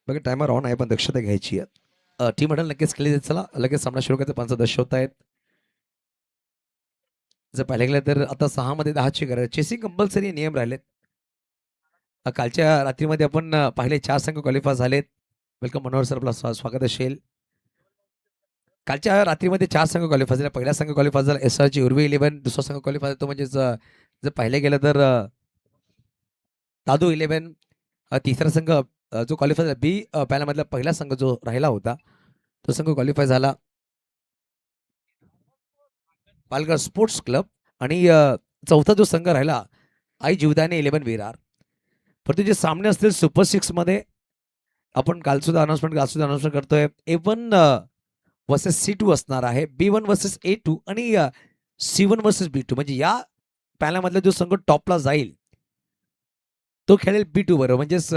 बघा टायमर ऑन आहे पण दक्षता घ्यायची आहे. टीम मॉडेल नक्कीच केली जाईल. चला लगेच सामना सुरू करायचा 5 दर्शवत आहेत. जर पाहिलं गेलं तर आता 6 मध्ये 10 ची गरज. चेसिंग कंपल्सरी नियम राहिलेत. कालच्या रात्रीमध्ये आपण पाहिले 4 संघ क्वालिफाय झालेत. वेलकम मनोहर सर आपलं स्वागत असेल. कालच्या रात्रीमध्ये 4 संघ क्वालिफाय झाले. पहिला संघ क्वालिफाय झाला SRG उर्वी 11. दुसरा संघ क्वालिफाय झाला तो म्हणजे जर पाहिलं गेलं तर दादू 11. तिसरा संघ जो क्वालिफाय झाला बी पॅनलमधला पहिला संघ जो राहिला होता तो संघ क्वालिफाय झाला पालघर स्पोर्ट्स क्लब. आणि चौथा जो संघ राहिला आई जीवदाने 11 विरार. परंतु जे सामने असतील सुपर 6 मध्ये आपण कालसुद्धा अनाउन्समेंट करतोय. A1 वर्सेस C2 असणार आहे. B1 वर्सेस A2 आणि C1 वर्सेस B2 म्हणजे या पॅनलमधला जो संघ टॉपला जाईल तो खेळेल B2 बरोबर. म्हणजेच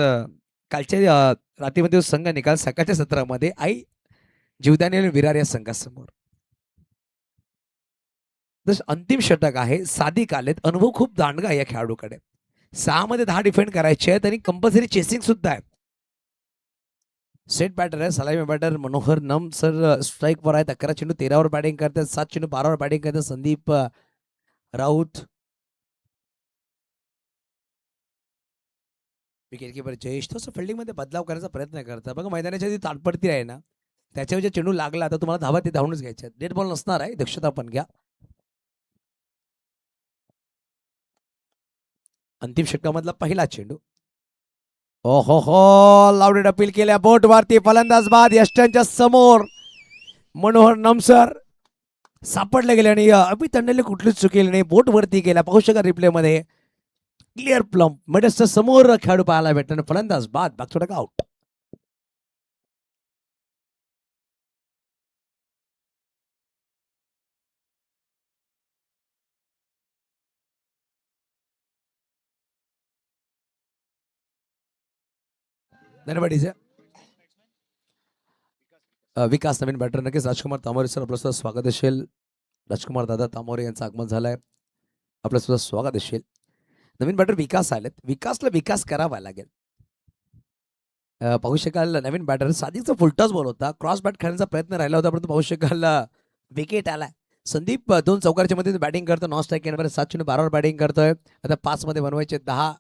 कालच्या रात्रीमध्ये जो संघ निकाल सकाळच्या सत्रामध्ये आई जीवदानी आणि विरार या संघासमोर. जस अंतिम षटक आहे. साधिक आलेत. अनुभव खूप दांडगा आहे या खेळाडूकडे. 6 मध्ये 10 डिफेंड करायचे आहेत आणि कंपल्सरी चेसिंग सुद्धा आहे. सेट बॅटर आहे सलामी बॅटर मनोहर नम सर स्ट्राईक वर आहेत. 11 चेंडू 13 वर बॅटिंग करतात. 7 चेंडू 12 वर बॅटिंग करतात संदीप राऊत. विकेट किपर जयेश थोडंसं फिल्डिंगमध्ये बदलाव करायचा प्रयत्न करतात. बघा मैदानाच्या जी ताटपडती आहे ना त्याच्यावर जे चेंडू लागला तर तुम्हाला धावा ते धावूनच घ्यायचे. डेड बॉल नसणार आहे. दक्षता पण घ्या. अंतिम षटकामधला पहिला चेंडू. ओहो हो लावडे अपील केल्या बोट वरती फलंदाज बाद यष्ट्यांच्या समोर मनोहर नमसर सापडले गेले आणि अभि तंडले कुठलीच चुकेली नाही. बोट वरती गेला पाहू शका रिप्ले मध्ये क्लिअर प्लम मिडसच्या समोर खेळाडू पाहायला भेटणार. फलंदाज बाद बॅक टू आउट. धन्यवाद डीजे. विकास नवीन बॅटर नक्कीच राजकुमार तामोरे सर आपलं सुद्धा स्वागत असेल. राजकुमार दादा तामोरे यांचं आगमन झालंय, आपलं सुद्धा स्वागत असेल. नवीन बॅटर विकास आलेत, विकासला विकास करावा लागेल. पाहू शकाल नवीन बॅटर सादिकचा फुलटॉस बॉल होता, क्रॉस बॅट खेळण्याचा प्रयत्न राहिला होता, परंतु पाहू शकाल विकेट आलाय. संदीप 2 चौकारच्या मध्ये बॅटिंग करतो, नॉन स्ट्राईक येणार 7-12 वर बॅटिंग करतोय. आता 5 मध्ये बनवायचे 10.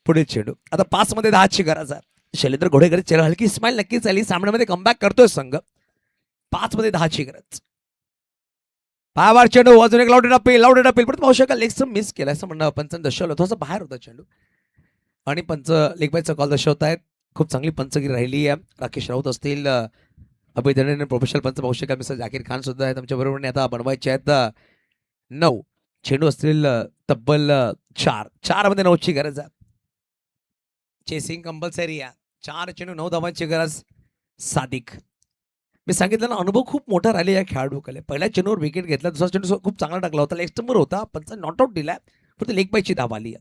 पुढे चेंडू आता 5 मध्ये 10ची गरज आहे. शैलेंद्र घोडेकर चेहरा हलकी स्माइल नक्कीच आली, सामन्यामध्ये कमबॅक करतोय संघ. 5 मध्ये 10ची गरज. पायावर चेंडू, अजून एक लावडेड अपील पण पाहू शकाल लेगचं मिस केलं असं म्हणणं पंचांनी दर्शवलं, थोडंसं बाहेर होता चेंडू आणि पंच लेग बायचा कॉल दर्शवतायत. खूप चांगली पंचगिरी राहिली आहे. राकेश राऊत असतील, अभिदन्य प्रोफेशनल पंच पाहू शकाल, मिस्टर जाकीर खान सुद्धा आहेत आमच्या बरोबर. आता बनवायचे आहेत 9 चेंडू असतील, तब्बल 4 मध्ये 9ची गरज आहे. चेसिंग कंपल्सरी आहे. 4 चेंडू 9 धावांची गरज. सादिक मी सांगितलं ना, अनुभव खूप मोठा राहिले या खेळाडूकडे. पहिल्या चेंडूवर विकेट घेतला, दुसरा चेंडू खूप चांगला टाकला होता, लेग स्टंपवर होता, पंच नॉट आउट दिलाय, फक्त लेग पायची धाव आली.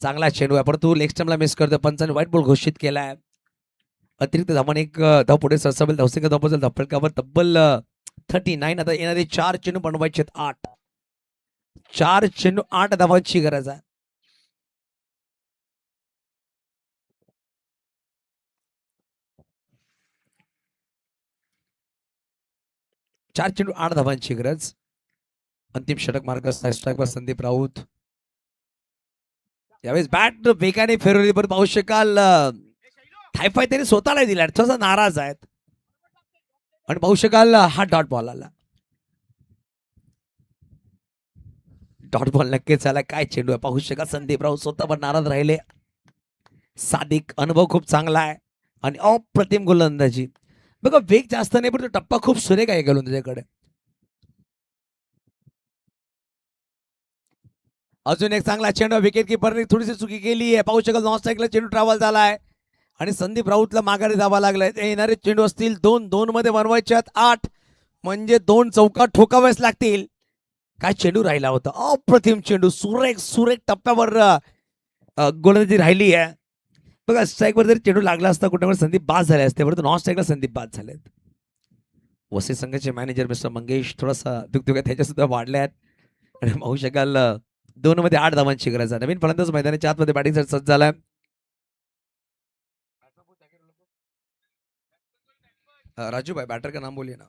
चांगला चेंडू आहे परंतु लेग स्टंपला मिस करतो, पंचाने व्हाईट बॉल घोषित केलाय. अतिरिक्त धावाने एक धाव पुढे सरसावेल, धावसंख्या धाव बदल धप्पलकावर तब्बल 39. आता येणारे 4 चेंडू बनवायचे 8. 4 चेंडू 8 धावांची गरज आहे. 4 चेंडू 8 धावांची गरज. अंतिम षटक मार्ग स्ट्राईकवर संदीप राऊत. यावेळेस बॅट वेगाने फिरवली, पण पाहू शकाल थायफाय त्यांनी स्वतःला दिला, थोडासा नाराज आहेत. आणि पाहू शकाल हा डॉट बॉल आला. डॉट बॉल नक्कीच आला. काय चेंडू आहे पाहू शकाल, संदीप राऊत स्वतःवर नाराज राहिले. सादिक अनुभव खूप चांगला आहे आणि अप्रतिम गोलंदाजी. बघा वेग जास्त नाही पण टप्पा खूप सुरेख आहे गोलंदाजीकडे. अजून एक चांगला चेंडू, विकेट किपरने थोडीशी चुकी केली आहे. पाहू शकाल नॉन स्ट्राईकला चेंडू ट्रॅव्हल झालाय आणि संदीप राऊतला माघारी जावा लागलाय. येणारे चेंडू असतील 2 मध्ये बनवायचे 8, म्हणजे 2 चौकार ठोकावेच लागतील. काय चेंडू राहिला होता, अप्रतिम चेंडू, सुरेख टप्प्यावर गोलंदाजी राहिली आहे. बघा स्ट्राईकवर जरी चेंडू लागला असता कुठे संदीप बाद झाले असते, परंतु नॉन स्ट्राईकला संदीप बाद झालेत. वसई संघाचे मॅनेजर मिस्टर मंगेश थोडासा दुखदुख्या त्याच्या सुद्धा वाढल्या आहेत. आणि पाहू शकाल 2 मध्ये 8 धावांची गरज आहे. नवीन फलंदाज मैदानाच्या आतमध्ये बॅटिंगसाठी सज्ज झालाय. राजू भाई बैटर का नाम बोलिए ना.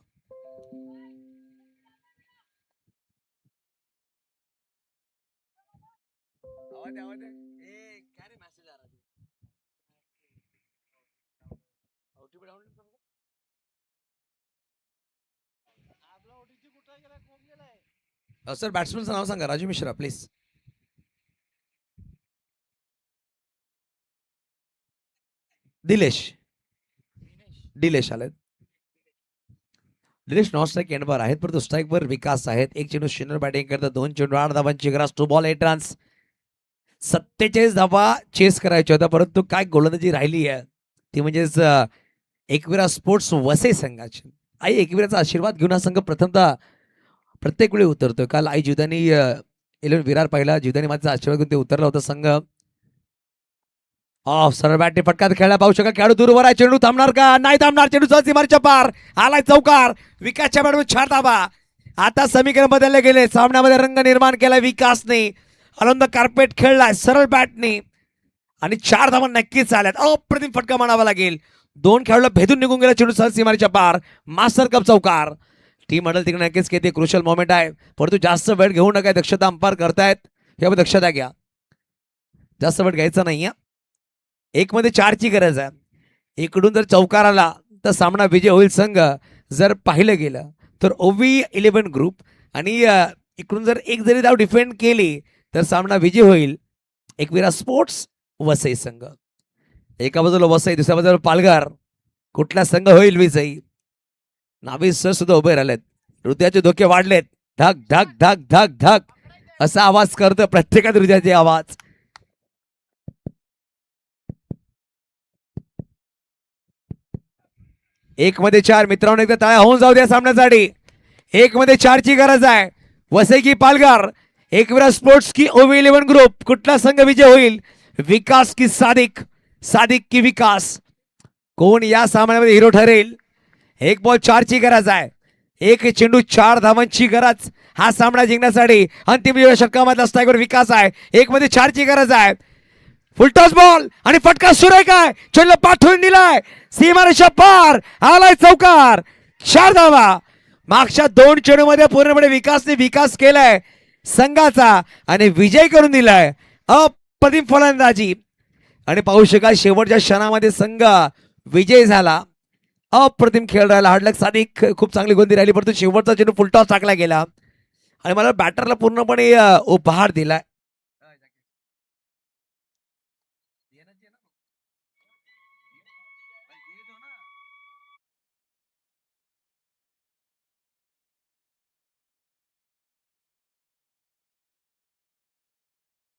सर बॅट्समनचं नाव सांगा. राजू मिश्रा प्लीज. दिलेश आले. दिलेश नॉन स्ट्राईक एंडवर आहेत, परंतु स्ट्राईकवर विकास आहेत. 1 चेंडू शिनर बॅटिंग करतात, 2 चेंडू 8 धावांची गरज. 2 बॉल 8 रन्स. 47 धावा चेस करायच्या होत्या, परंतु काय गोलंदाजी राहिली आहे ती म्हणजेच एकविरा स्पोर्ट्स वसई संघाची. आई एकविराचा आशीर्वाद घेऊन हा संघ प्रथमतः प्रत्येक वेळी उतरतोय. काल आई जुदानी 11 विरार पाहिला, जुदानी माझा आशीर्वाद घेऊन ते उतरला होता संघ. सरळ बॅटने फटका खेळला, पाहू शकाल खेळाडू दूरवर आहे. चेंडू थांबणार का, नाही थांबणार. चेंडू सहज सीमारेषेच्या पार आलाय, चौकार. विकासच्या बॅटवर 4 धावा. आता समीकरण बदलले गेले, सामन्यामध्ये रंग निर्माण केला विकासने. आनंद कार्पेट खेळलाय सरळ बॅटने आणि 4 धावा नक्कीच आल्यात. अप्रतिम फटका म्हणावा लागेल. 2 खेळाडू भेदून निघून गेला, चेंडू सहज सीमारेषेच्या पार. मास्टर कप चौकार. टीम मंडळ तिकडे नक्कीच किती क्रुशियल मोमेंट आहे, परंतु जास्त वेळ घेऊ नका. दक्षता अंपायर करतायत, यावर दक्षता घ्या, जास्त वेळ घ्यायचा नाही. 1 मध्ये 4ची गरज आहे. इकडून जर चौकार आला तर सामना विजय होईल संघ. जर पाहिलं गेलं तर ओवी 11 ग्रुप आणि इकडून जर एक जरी धाव डिफेंड केली तर सामना विजय होईल एकविरा स्पोर्ट्स वसई संघ. एका बाजूला वसई, दुसऱ्या बाजूला पालघर. कुठला संघ होईल विजयी नावी सर सुद्धा उभे राहिलेत. हृदयाचे धोके वाढलेत. धक धक धक धक धक असा आवाज करतो प्रत्येकात हृदयाचे आवाज. एक मध्ये 4 मित्रांनो एकदा टाळ्या होऊन जाऊ द्या सामन्यासाठी. 1 मध्ये 4 ची गरज आहे. वसई की पालघर, एकविरा स्पोर्ट्स की OV11 ग्रुप, कुठला संघ विजय होईल? विकास की सादिक, सादिक की विकास, कोण या सामन्यामध्ये हिरो ठरेल? 1 बॉल 4 ची गरज आहे. 1 चेंडू 4 धावांची गरज हा सामना जिंकण्यासाठी. अंतिम षटकामधला स्ट्रायकर विकास आहे. 1 मध्ये 4 ची गरज आहे. फुलटॉस बॉल आणि फटका सुरेख आहे. चेंडू पाठवून दिलाय सीमारेषा पार, आलाय चौकार. 4 धावा. मागच्या 2 चेंडूमध्ये पूर्णपणे विकासने विकास केलाय संघाचा आणि विजय करून दिलाय. अप्रतिम फलंदाजी आणि पाहू शकाल शेवटच्या क्षणामध्ये संघ विजय झाला. अप्रतिम खेळ राहिला. हार्डलक सादिक खूप चांगली गोंदी राहिली, परंतु शेवटचा चेंडू फुलटॉस टाकला गेला आणि मला बॅटरला पूर्णपणे उपहार दिलाय.